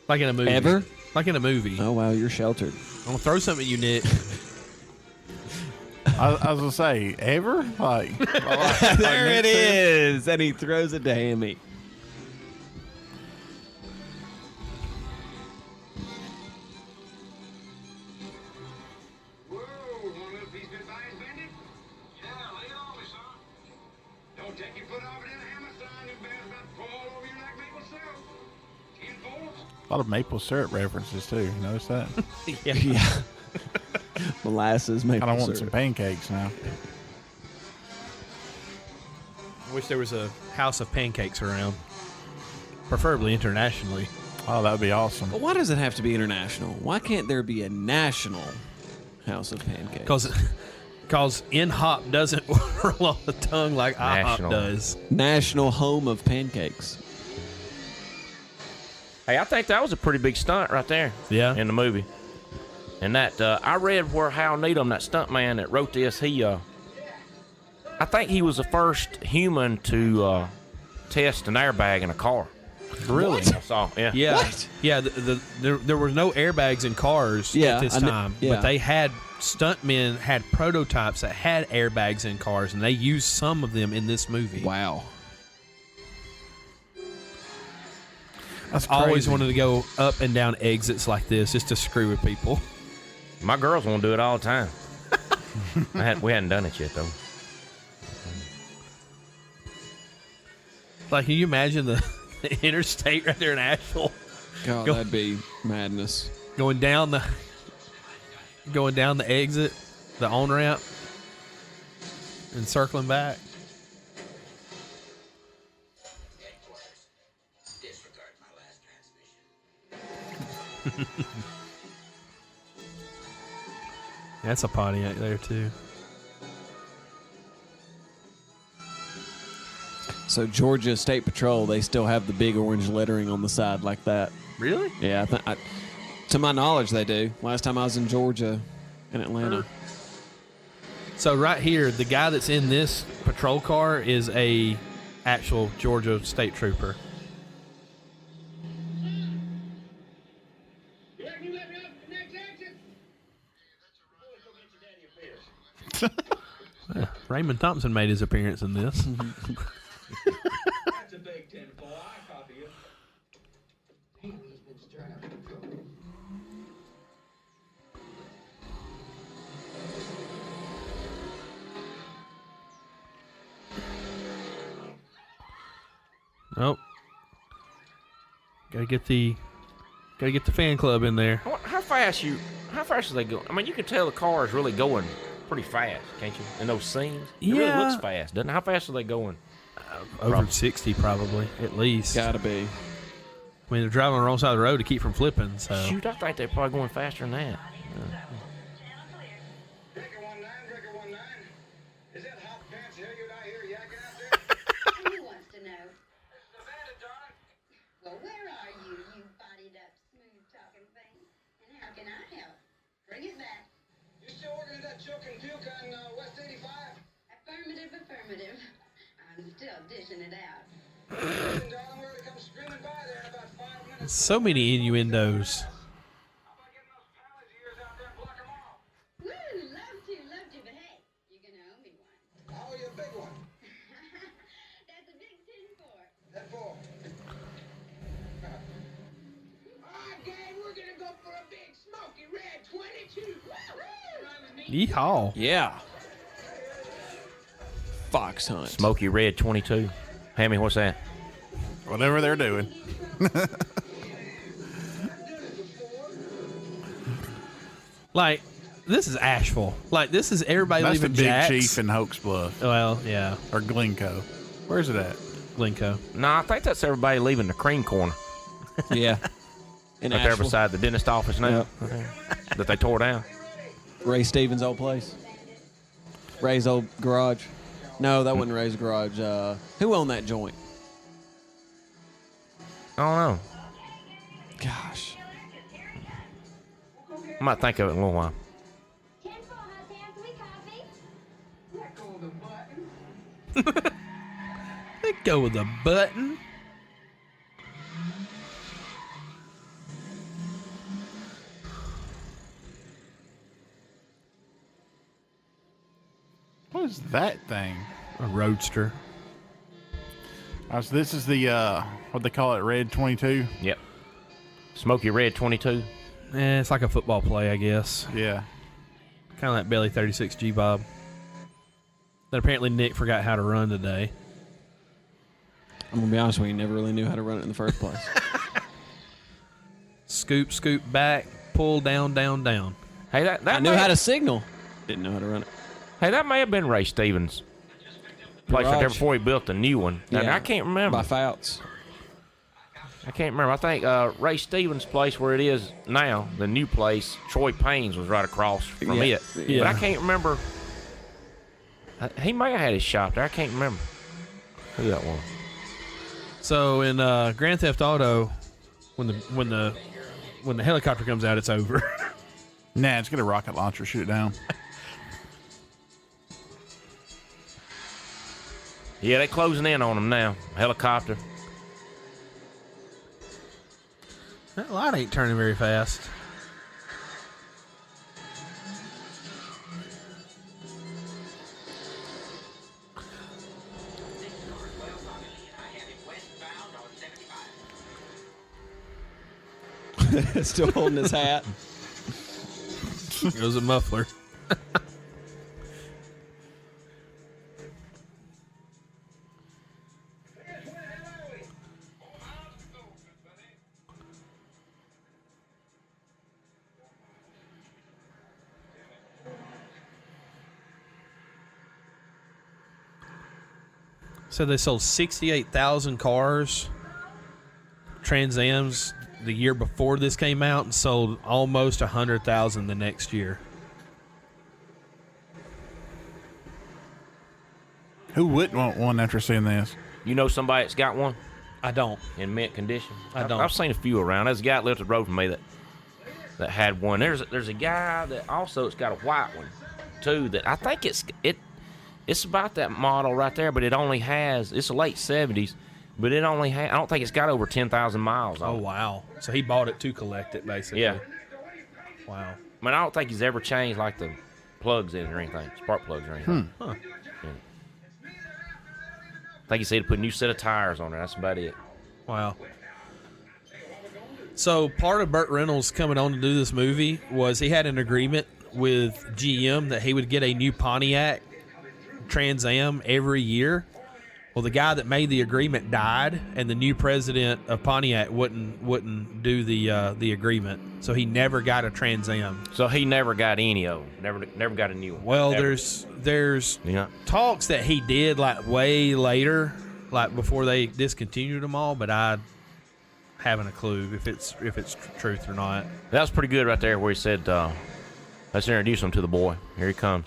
Like in a movie. Ever? Like in a movie. Oh, wow, you're sheltered. I'm going to throw something at you, Nick. I was gonna say, ever? Like There it is. And he throws it to Hammy. Whoa, one little piece of advice, Bandit? Yeah, lay it on me, son. Don't take your foot off it in a hammer, son. Your bear's about to fall over you like maple syrup. 10 volts. a lot of maple syrup references too. You notice that? Yeah. Molasses, maple Kind of syrup. want some pancakes now. I wish there was a house of pancakes around. Preferably internationally. Oh, that would be awesome. But why does it have to be international? Why can't there be a national house of pancakes? Because InHop doesn't roll off the tongue like IHOP National. does. National home of pancakes. Hey, I think that was a pretty big stunt right there. Yeah. In the movie. And that I read where Hal Needham, that stunt man that wrote this, I think he was the first human to test an airbag in a car. Really? I saw, yeah. Yeah. What? Yeah, there were no airbags in cars Yeah, at this I kn- time. yeah. But they had stuntmen had prototypes that had airbags in cars, and they used some of them in this movie. Wow. That's I always crazy. wanted to go up and down exits like this just to screw with people. My girls want to do it all the time. We hadn't done it yet, though. Like, can you imagine the interstate right there in Asheville God, Go- that'd be madness. going down the exit, the on ramp, and circling back? Disregard my last transmission. That's a Pontiac there too. So Georgia State Patrol, they still have the big orange lettering on the side like that. Really? Yeah, to my knowledge, they do. Last time I was in Georgia, in Atlanta. So right here, the guy that's in this patrol car is a actual Georgia State Trooper. You reckon you let me off the next exit? Go get your daddy a beer. Raymond Thompson made his appearance in this. That's a big 10-4. I copy you. Damn, he's been stirring up the trouble. Nope. Gotta get the fan club in there. How fast are they going? I mean, you can tell the car is really going pretty fast, can't you? In those scenes, it really Yeah. looks fast, doesn't it? How fast are they going? Over Probably. 60 probably, at least. Gotta be. I mean, they're driving on the wrong side of the road to keep from flipping, so. Shoot, I think they're probably going faster than that. Breaker 19, Breaker 19. Is that hot pants Hilliard I hear yakking out there? Who wants to know? This is the Bandit, darling. Well, where are you, you bodied up, smooth talking thing? And how can I help? Bring it back. You still working at that choke and puke on West 85? Affirmative, affirmative. I'm still dishing it out. Listen, darling, we're gonna come screaming by there in about 5 minutes. So many innuendos. How about getting those pallets of yours out there and block them off? Woo, love to, but hey, you're gonna owe me one. I'll owe you a big one. That's a big 10-4. That four. Alright, gang, we're gonna go for a big Smokey red 22. Yeehaw. Yeah. Fox hunt. Smokey Red 22. Hammy, what's that? Whatever they're doing. Like, this is Asheville. Like, this is everybody That's the leaving Big Jack's. Chief in Hoax Bluff Well, yeah, or Glencoe. Where's it at? Linco. No, I think that's everybody leaving the cream corner. Yeah. In Right there Asheville. beside the dentist office now. That they tore down. Ray Stevens' old place. Ray's old garage. No, that wasn't Ray's garage. Who owned that joint? I don't know. Gosh. I might think of it in a little while. 10 for hot damn 3 coffee. Let go of the button. Let go with the button. What is that thing? A roadster. So this is the what they call it, Red 22. Yep. Smokey Red 22. It's like a football play, I guess. Yeah. Kind of like Belly 36 G-Bob. That apparently Nick forgot how to run today. I'm going to be honest with you, never really knew how to run it in the first place. Scoop, scoop back, pull down, down, down. Hey, that I knew how to signal. Didn't know how to run it. Hey, that may have been Ray Stevens' place right there Garage. before he built the new one. Now, Yeah. I can't remember. By Fouts. I can't remember. I think Ray Stevens' place where it is now, the new place, Troy Payne's was right across from Yeah. it. Yeah. But I can't remember. He may have had his shop there. I can't remember who that was. So in Grand Theft Auto, when the helicopter comes out, it's over. Nah, it's got a rocket launcher. Shoot it down. Yeah, they closing in on him now. Helicopter. That light ain't turning very fast. Still holding his hat. Goes a muffler. So they sold 68,000 cars, Trans Ams, the year before this came out, and sold almost 100,000 the next year. Who wouldn't want one after seeing this? You know somebody that's got one I don't. in mint condition? I don't. I've seen a few around. There's a guy that lived up the road from me that had one. There's a guy that also has got a white one too. That I think it's about that model right there, but it only has, it's the late 70s, but it only has, I don't think it's got over 10,000 miles on Oh, it. wow. So he bought it to collect it, basically. Yeah. Wow. I mean, I don't think he's ever changed like the plugs in it or anything, spark plugs or anything. Huh. Yeah. I think he said to put a new set of tires on there. That's about it. Wow. So part of Burt Reynolds coming on to do this movie was he had an agreement with GM that he would get a new Pontiac Trans Am every year. Well, the guy that made the agreement died, and the new president of Pontiac wouldn't do the agreement, so he never got a Trans Am. So he never got any of them. Never got a new one. Well, Ever. there's Yeah. talks that he did like way later, like before they discontinued them all, but I haven't a clue if it's truth or not. That was pretty good right there where he said, let's introduce him to the boy. Here he comes.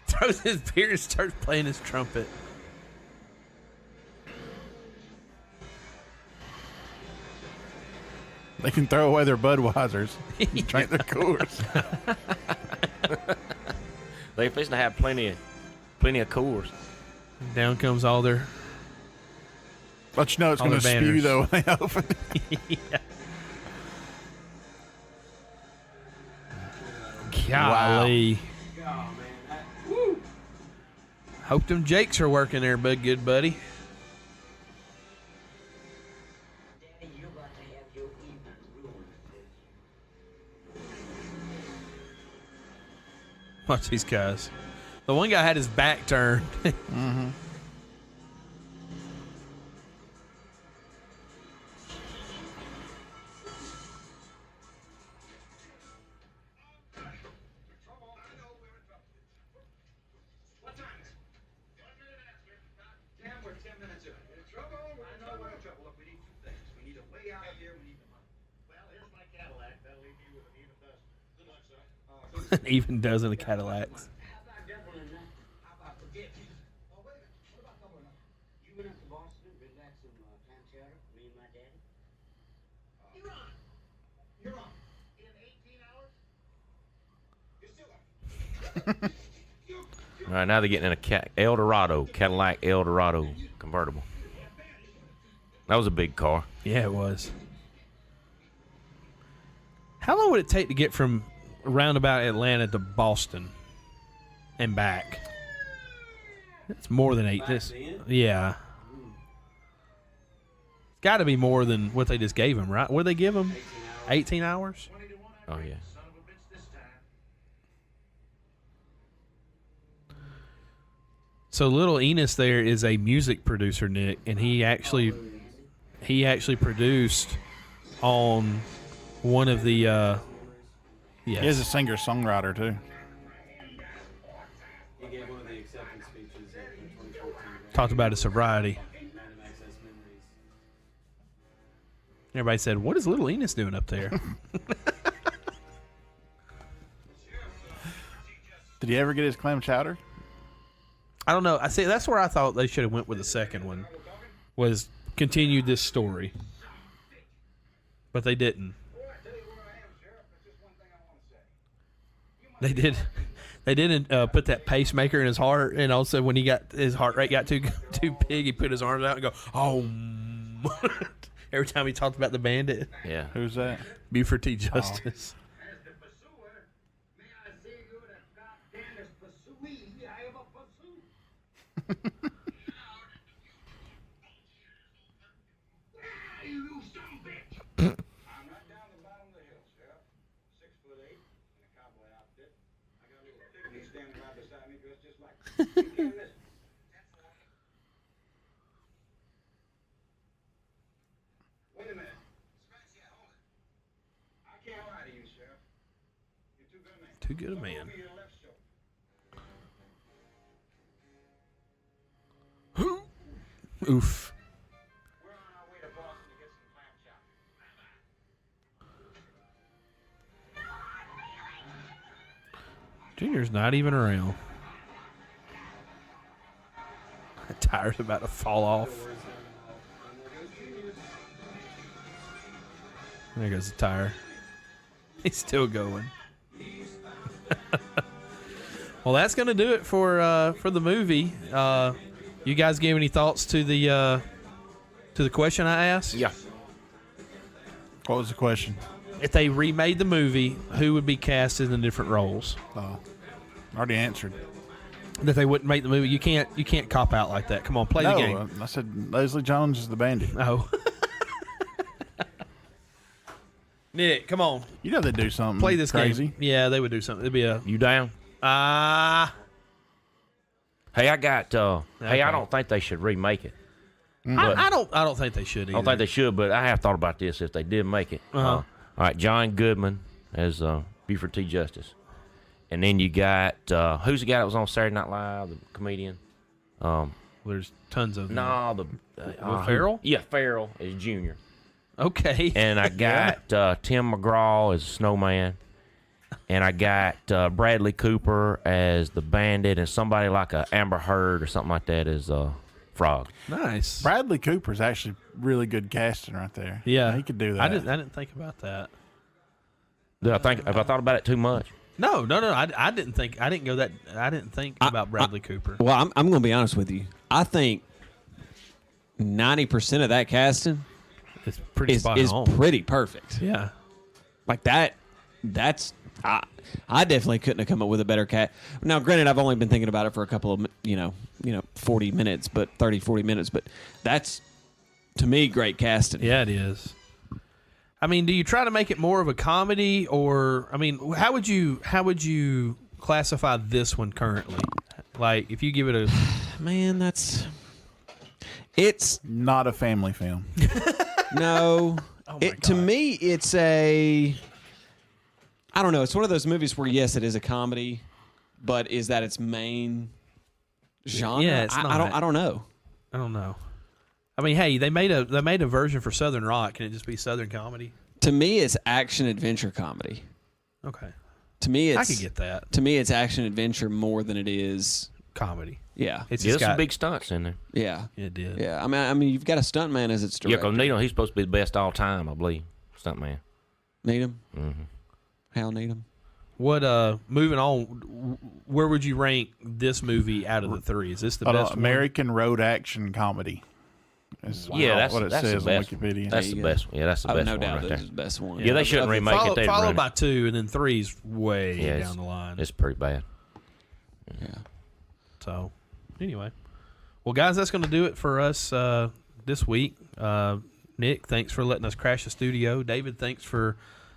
Throws his beer and starts playing his trumpet. They can throw away their Budweisers, and drink their Coors. They're fixing to have plenty of Coors. Down comes all their But you know it's All going to their spew banners. though when they open. golly. Hope them Jakes are working there, bud, good buddy. Watch these guys. The one guy had his back turned. What time is it? 1 minute after. Damn, we're 10 minutes in. In trouble? I know we're in trouble. Look, we need two things. We need a way out of here. We need the money. Well, here's my Cadillac. That'll leave you with an even dozen. Good luck, sir. Even dozen of Cadillacs. How about doubling that? How about forget? Oh, wait a minute. What about doubling up? You went up to Boston and relax some clam chowder, me and my daddy? You're on. You're on. In 18 hours? You're still on. All right, now they're getting in a Eldorado, Cadillac Eldorado convertible. That was a big car. Yeah, it was. How long would it take to get from roundabout Atlanta to Boston and back? It's more than 8. Yeah. It's got to be more than what they just gave him, right? What did they give him? 18 hours? Oh, yeah. Son of a bitch this time. So little Enos there is a music producer, Nick, and he actually produced on one of the yes. He is a singer-songwriter, too. He gave one of the acceptance speeches in 2014. Talked about his sobriety. Random access memories. Everybody said, "What is little Enos doing up there?" Did he ever get his clam chowder? I don't know. I see. That's where I thought they should have went with the second one, was continued this story, but they didn't. They did. They didn't put that pacemaker in his heart, and also when he got his heart rate got too big, he put his arms out and go, "Oh!" Every time he talked about the Bandit. Yeah. Who's that? Buford T. Justice. As the pursuer, may I say you the goddamnest pursuee I ever pursued? You son of a bitch! I'm right down the bottom of the hill, Sheriff. 6'8" in a cowboy outfit. I got a little pygmy standing right beside me, dressed just like me. You can't listen. Wait a minute. Scratch that, hold it. I can't lie to you, Sheriff. You're too good a man. Too good a man. Over your left shoulder. Oof. We're on our way to Boston to get some clam chowder. Junior's not even around. Tire's about to fall off. There goes the tire. He's still going. Well, that's going to do it for the movie. You guys give any thoughts to the question I asked? Yeah. What was the question? If they remade the movie, who would be cast in the different roles? Already answered. That they wouldn't make the movie. You can't cop out like that. Come on, play the game. I said Leslie Jones is the Bandit. Oh. Nick, come on. You know they do something Play this crazy. game. Yeah, they would do something. It'd be a You down? Hey, I got. Hey, I don't think they should remake it. I don't think they should either. I don't think they should, but I have thought about this. If they did make it, Uh-huh. all right, John Goodman as Buford T. Justice, and then you got who's the guy that was on Saturday Night Live, the comedian? There's tons of them. No, the Will Ferrell? Yeah, Ferrell is Junior, Okay. and I got Tim McGraw as Snowman, and I got Bradley Cooper as the Bandit, and somebody like a Amber Heard or something like that as Frog. Nice. Bradley Cooper's actually really good casting right there. Yeah, he could do that. I didn't think about that. Did I think? Have I thought about it too much? No. I didn't think. I didn't go that. I didn't think about Bradley Cooper. Well, I'm going to be honest with you. I think 90% of that casting It's pretty is spot on. pretty perfect. Yeah. Like that. That's I definitely couldn't have come up with a better cat. Now, granted, I've only been thinking about it for a couple of 40 minutes, but 30-40 minutes. But that's to me great casting. Yeah, it is. I mean, do you try to make it more of a comedy, or I mean, how would you classify this one currently? Like, if you give it a Man, it's Not a family film. no. Oh To me, it's I don't know. It's one of those movies where yes, it is a comedy, but is that its main genre? Yeah, it's I not. don't know. I don't know. I mean, hey, they made a version for Southern Rock. Can it just be Southern comedy? To me, it's action adventure comedy. Okay, To me, I it's could get that to me it's action adventure more than it is. comedy. Yeah, It's Yeah, just there's some got, big stunts in there. yeah, It did. yeah. I mean, you've got a stuntman as its Yeah, director. because he's supposed to be the best all time, I believe. Stuntman. Needham, Mm-hmm. Hal Needham. What? Moving on. Where would you rank this movie out of the three? Is this the best one? American road action comedy. Is Yeah, that's what it that's says the on best. Wikipedia. That's There the you best one. Yeah, that's the Oh, best no one doubt, right this there. is the best one. Yeah, they shouldn't remake it. They'd Followed ruin by it. 2, and then 3's way Yeah, down the line. It's pretty bad. Yeah. So, anyway. Well, guys, that's going to do it for us this week. Nick, thanks for letting us crash the studio. David, thanks for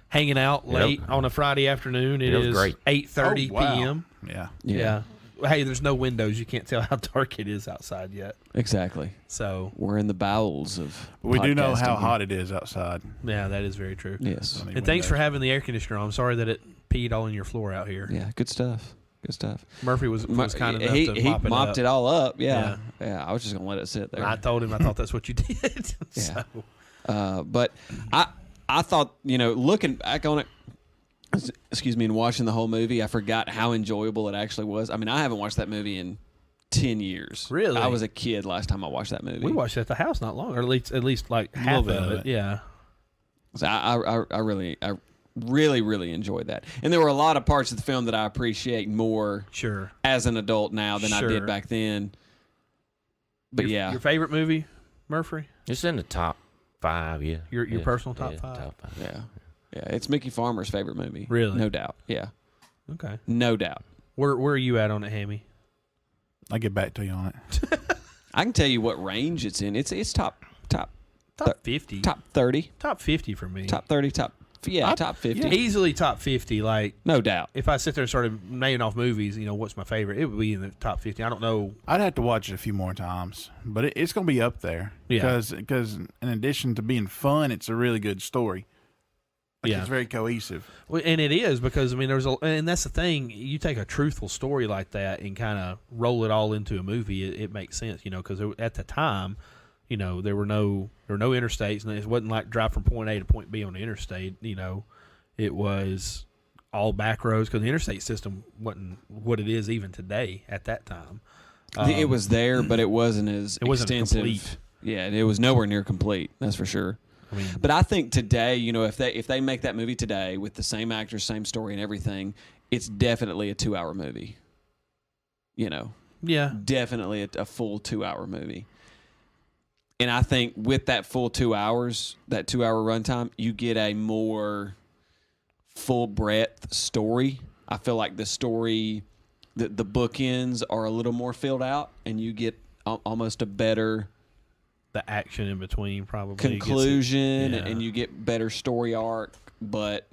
hanging out late on a Friday afternoon. It was is great. 8:30 Oh, wow. p.m. Yeah. Yeah. Hey, there's no windows. You can't tell how dark it is outside yet. Exactly. So, We're in the bowels of. We do know how podcasting. hot it is outside. yeah, that is very true. Yes. Don't need And thanks for windows. having the air conditioner on. I'm sorry that it peed all in your floor out here. Yeah. Good stuff. Good stuff. Murphy was kind enough he to he mop it mopped up. it all up. Yeah. Yeah. I was just gonna let it sit there. I told him I thought that's what you did. Yeah. So, But I thought, looking back on it, excuse me, and watching the whole movie, I forgot how enjoyable it actually was. I mean, I haven't watched that movie in 10 years. Really? I was a kid last time I watched that movie. we watched it at the house not long, or at least like half bit of of it. it. Yeah. So I really enjoyed that. And there were a lot of parts of the film that I appreciate more Sure. as an adult now than I Sure. did back then. But yeah. Your favorite movie, Murphy? It's in the top 5, yeah. Your Yeah. personal top Yeah, 5? Top 5. Yeah. Yeah. It's Mickey Farmer's favorite movie. Really? No doubt. Yeah. Okay. No doubt. Where are you at on it, Hammy? I'll get back to you on it. I can tell you what range it's in. It's top Top 50. top 30. Top 50 for me. Top 30, top 50. Yeah, easily top 50. Like, No doubt. if I sit there and started naming off movies, what's my favorite? It would be in the top 50. I don't know. I'd have to watch it a few more times, but it's going to be up there. Yeah. Because in addition to being fun, it's a really good story. Yeah. It's very cohesive. Well, and it is because, and that's the thing. You take a truthful story like that and kind of roll it all into a movie, it makes sense, because at the time, there were no interstates, and it wasn't like drive from point A to point B on the interstate. It was all back roads because the interstate system wasn't what it is even today at that time. It was there, but it wasn't as It wasn't extensive. complete. Yeah, it was nowhere near complete. That's for sure. I mean, But I think today, if they make that movie today with the same actors, same story, and everything, it's definitely a 2-hour movie. yeah, Definitely a full 2-hour movie. And I think with that full 2 hours, that 2-hour runtime, you get a more full breadth story. I feel like the story, the bookends are a little more filled out, and you get almost a better the action in between probably conclusion, gets it. Yeah. and you get better story arc. But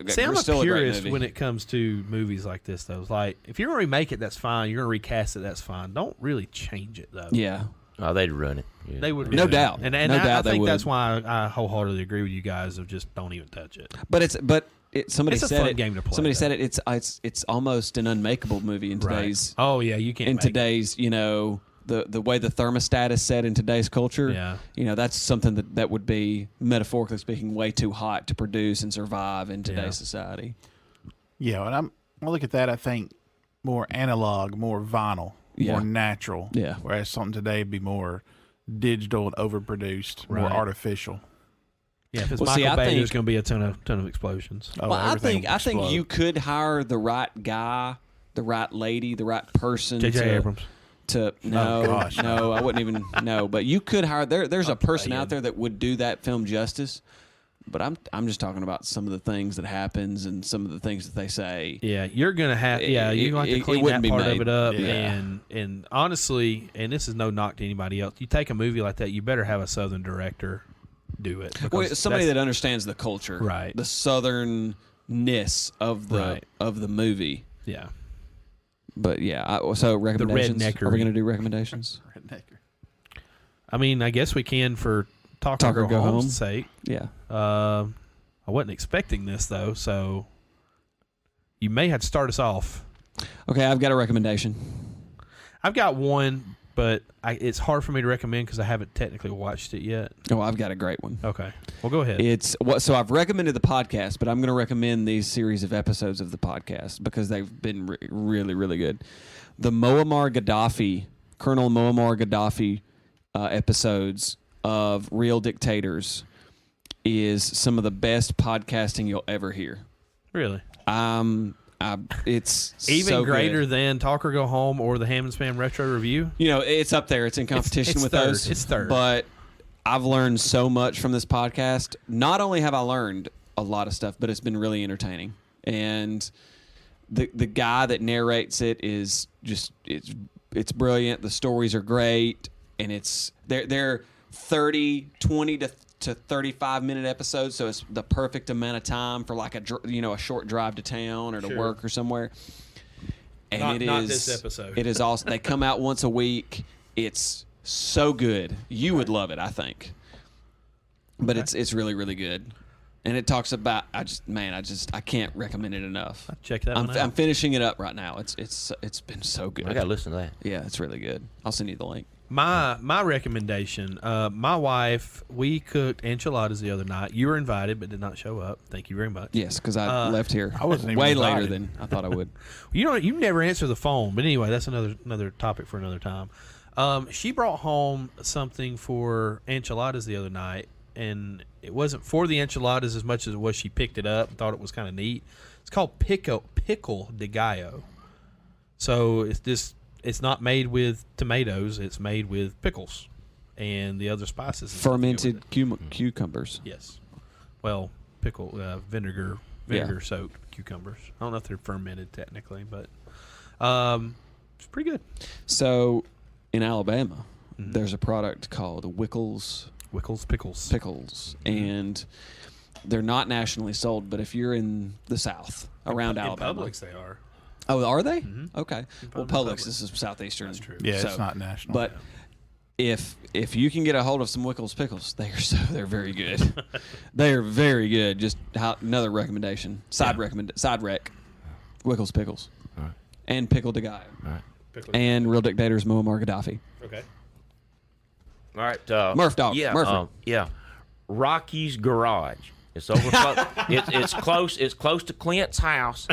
See, I'm still a great purist movie. when it comes to movies like this, though. It's like, if you're going to remake it, that's fine. You're going to recast it, that's fine. Don't really change it, though. Yeah, Oh, they'd run it. Yeah. They would. No yeah. doubt. And No I doubt they think would. that's why I wholeheartedly agree with you guys of just don't even touch it. but somebody It's a said fun it. game to play, Somebody though. said it. It's almost an unmakeable movie in today's Oh, yeah, you can't in make it. today's the way the thermostat is set in today's culture. Yeah. That's something that would be, metaphorically speaking, way too hot to produce and survive in today's Yeah. society. Yeah, and I look at that, I think more analog, more vinyl, Yeah. more natural. Yeah. Whereas something today would be more digital and overproduced, more Right. artificial. Yeah, if it's Well, see, Michael I Bay, think- there's going to be a ton of explosions. Oh, Well, I everything think will I think explode. you could hire the right guy, the right lady, the right person. J.J. Abrams. No, gosh. no, I wouldn't even no. But you could hire there's a person saying. out there that would do that film justice. But I'm just talking about some of the things that happens and some of the things that they say. Yeah, you're gonna have. Yeah, you're gonna have It to clean wouldn't that be part made. of it up. Yeah. And honestly, and this is no knock to anybody else. You take a movie like that, you better have a Southern director do it. Well, because somebody that's- that understands the culture, Right. The southernness of the Right. of the movie. Yeah. But yeah, so recommendations. rednecker. Are we going to do recommendations? Rednecker. I mean, I guess we can for Talk or Go Home's sake. Yeah. I wasn't expecting this though, so you may have to start us off. Okay, I've got a recommendation. I've got one, but it's hard for me to recommend because I haven't technically watched it yet. Oh, I've got a great one. Okay, well, go ahead. So I've recommended the podcast, but I'm going to recommend these series of episodes of the podcast because they've been really, really good. The Colonel Muammar Gaddafi episodes of Real Dictators is some of the best podcasting you'll ever hear. Really? It's even so greater good. than Talk or Go Home or the Ham and Spam Retro Review. You know, it's up there. It's in competition it's with third. those. It's third. But I've learned so much from this podcast. Not only have I learned a lot of stuff, but it's been really entertaining. And the guy that narrates it is just it's brilliant. The stories are great, and they're 20 to 35-minute episodes, so it's the perfect amount of time for like a short drive to town or to work or somewhere. And not this episode. It is also they come out once a week. It's so good. You would love it, I think. But it's really, really good. And it talks about I can't recommend it enough. I'll check that one out. I'm finishing it up right now. It's been so good. I gotta listen to that. Yeah, it's really good. I'll send you the link. My recommendation, my wife, we cooked enchiladas the other night. You were invited but did not show up. Thank you very much. Yes, because I left here I wasn't even way invited. later than I thought I would. You never answer the phone, but anyway, that's another topic for another time. She brought home something for enchiladas the other night, and it wasn't for the enchiladas as much as it was she picked it up and thought it was kind of neat. It's called pickle de gallo. So it's not made with tomatoes. It's made with pickles and the other spices. and stuff to go with Fermented it. cucumbers. Yes. Well, vinegar soaked cucumbers. I don't know if they're fermented technically, but it's pretty good. So in Alabama, there's a product called Wickles Pickles. and they're not nationally sold, but if you're in the South around Alabama. In Publix they are. Oh, are they? Mm-hmm. Okay. Well, Publix, this is southeastern. That's true. Yeah, so- it's not national. But if you can get a hold of some Wickles pickles, they're very good. They are very good. Just another recommendation. Side rec. Wickles pickles. All right. And pickle de gallo. All right. And Real Dictators Muammar Gaddafi. Okay. All right. Murph Dog. Yeah. Murphy. Yeah. Rocky's Garage. It's over. It's close. It's close to Clint's house.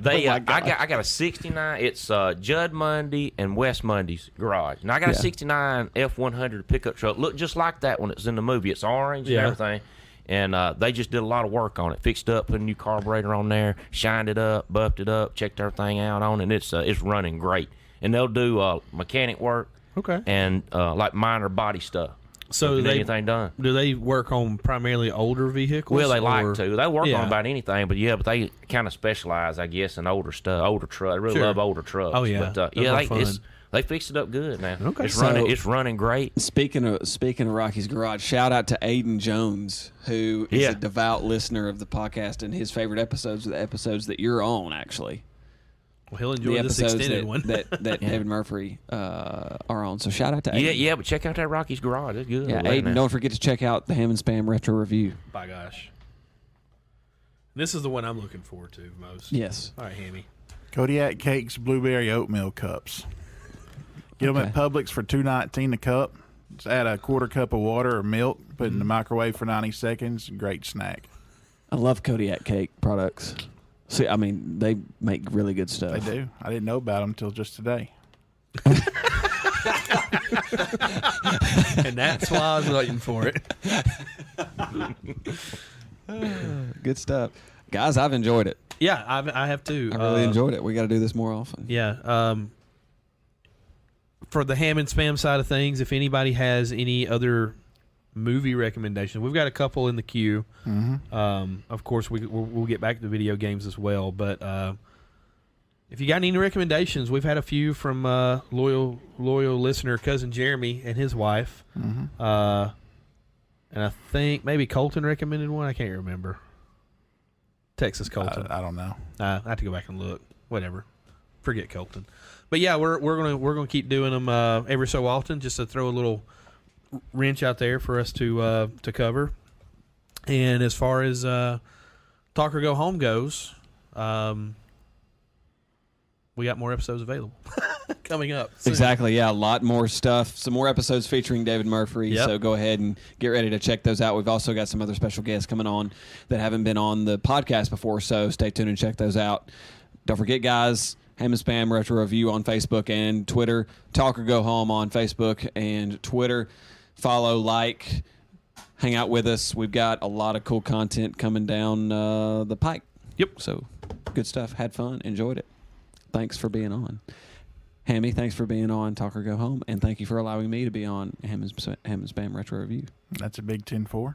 They. Oh my God. I got a '69. It's Judd Mundy and Wes Mundy's garage. And I got a '69 F100 pickup truck. Look just like that one that's in the movie. It's orange and everything. And they just did a lot of work on it. Fixed it up, put a new carburetor on there, shined it up, buffed it up, checked everything out on it. And it's running great. And they'll do mechanic work. Okay. And like minor body stuff. So If you need anything done. Do they work on primarily older vehicles? Well, they like or- to. They work Yeah. on about anything, but they kind of specialize, I guess, in older stuff, older trucks. They really Sure. love older trucks. Oh, yeah. But, Those are fun. they fixed it up good now. Okay. It's running great. Speaking of Rocky's Garage, shout out to Aiden Jones, who is a devout listener of the podcast, and his favorite episodes are the episodes that you're on, actually. Well, he'll enjoy The this episodes extended one. that David Murphy are on. So shout out to Aiden. Yeah, but check out that Rocky's Garage. It's good. Yeah, over there Aiden, now. don't forget to check out the Ham and Spam Retro Review. By gosh. This is the one I'm looking forward to most. Yes. All right, Hammy. Kodiak Cakes blueberry oatmeal cups. Get them at Publix for $2.19 a cup. Just add a quarter cup of water or milk. Put it in the microwave for 90 seconds. Great snack. I love Kodiak Cake products. See, I mean, they make really good stuff. They do. I didn't know about them until just today. And that's why I was waiting for it. Good stuff. Guys, I've enjoyed it. Yeah, I have too. I really enjoyed it. We got to do this more often. Yeah. For the Ham and Spam side of things, if anybody has any other movie recommendations, we've got a couple in the queue. Of course, we'll get back to video games as well. But if you got any recommendations, we've had a few from loyal listener cousin Jeremy and his wife. And I think maybe Colton recommended one. I can't remember. Texas Colton. I don't know. I have to go back and look. Whatever. forget Colton. But yeah, we're gonna keep doing them every so often, just to throw a little wrench out there for us to cover. And as far as Talk or Go Home goes, we got more episodes available coming up soon. Exactly, yeah, a lot more stuff. Some more episodes featuring David Murphy, Yep. so go ahead and get ready to check those out. We've also got some other special guests coming on that haven't been on the podcast before, so stay tuned and check those out. Don't forget, guys, Ham and Spam Retro Review on Facebook and Twitter. Talk or Go Home on Facebook and Twitter. Follow, like, hang out with us. We've got a lot of cool content coming down the pike. Yep. So, good stuff. Had fun. Enjoyed it. Thanks for being on. Hammy, thanks for being on Talk or Go Home. And thank you for allowing me to be on Ham and Spam Retro Review. That's a big 10-4.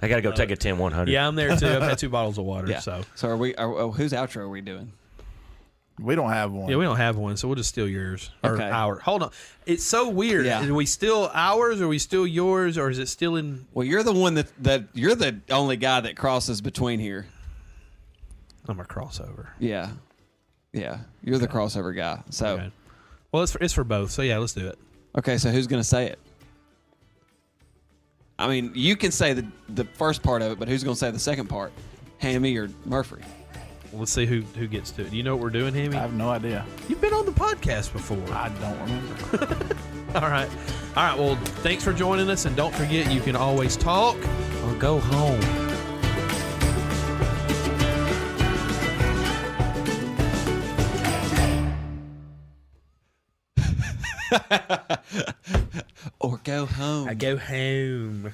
I got to go take a 10-100. Yeah, I'm there too. I've had 2 bottles of water. Yeah. So are we? Whose outro are we doing? We don't have one. yeah, we don't have one, so we'll just steal yours or Okay. ours. Hold on, it's so weird. Yeah. Are we still ours, or are we still yours, or is it still in? Well, you're the one that you're the only guy that crosses between here. I'm a crossover. Yeah. Yeah. You're the crossover guy. So, Okay. Well, it's for both. So yeah, let's do it. okay, so who's going to say it? I mean, you can say the first part of it, but who's going to say the second part? Hammy or Murphy? Let's see who gets to it. Do you know what we're doing, Hammy? I have no idea. You've been on the podcast before. I don't remember. All right. Well, thanks for joining us, and don't forget, you can always talk Or go home. Or go home. I go home.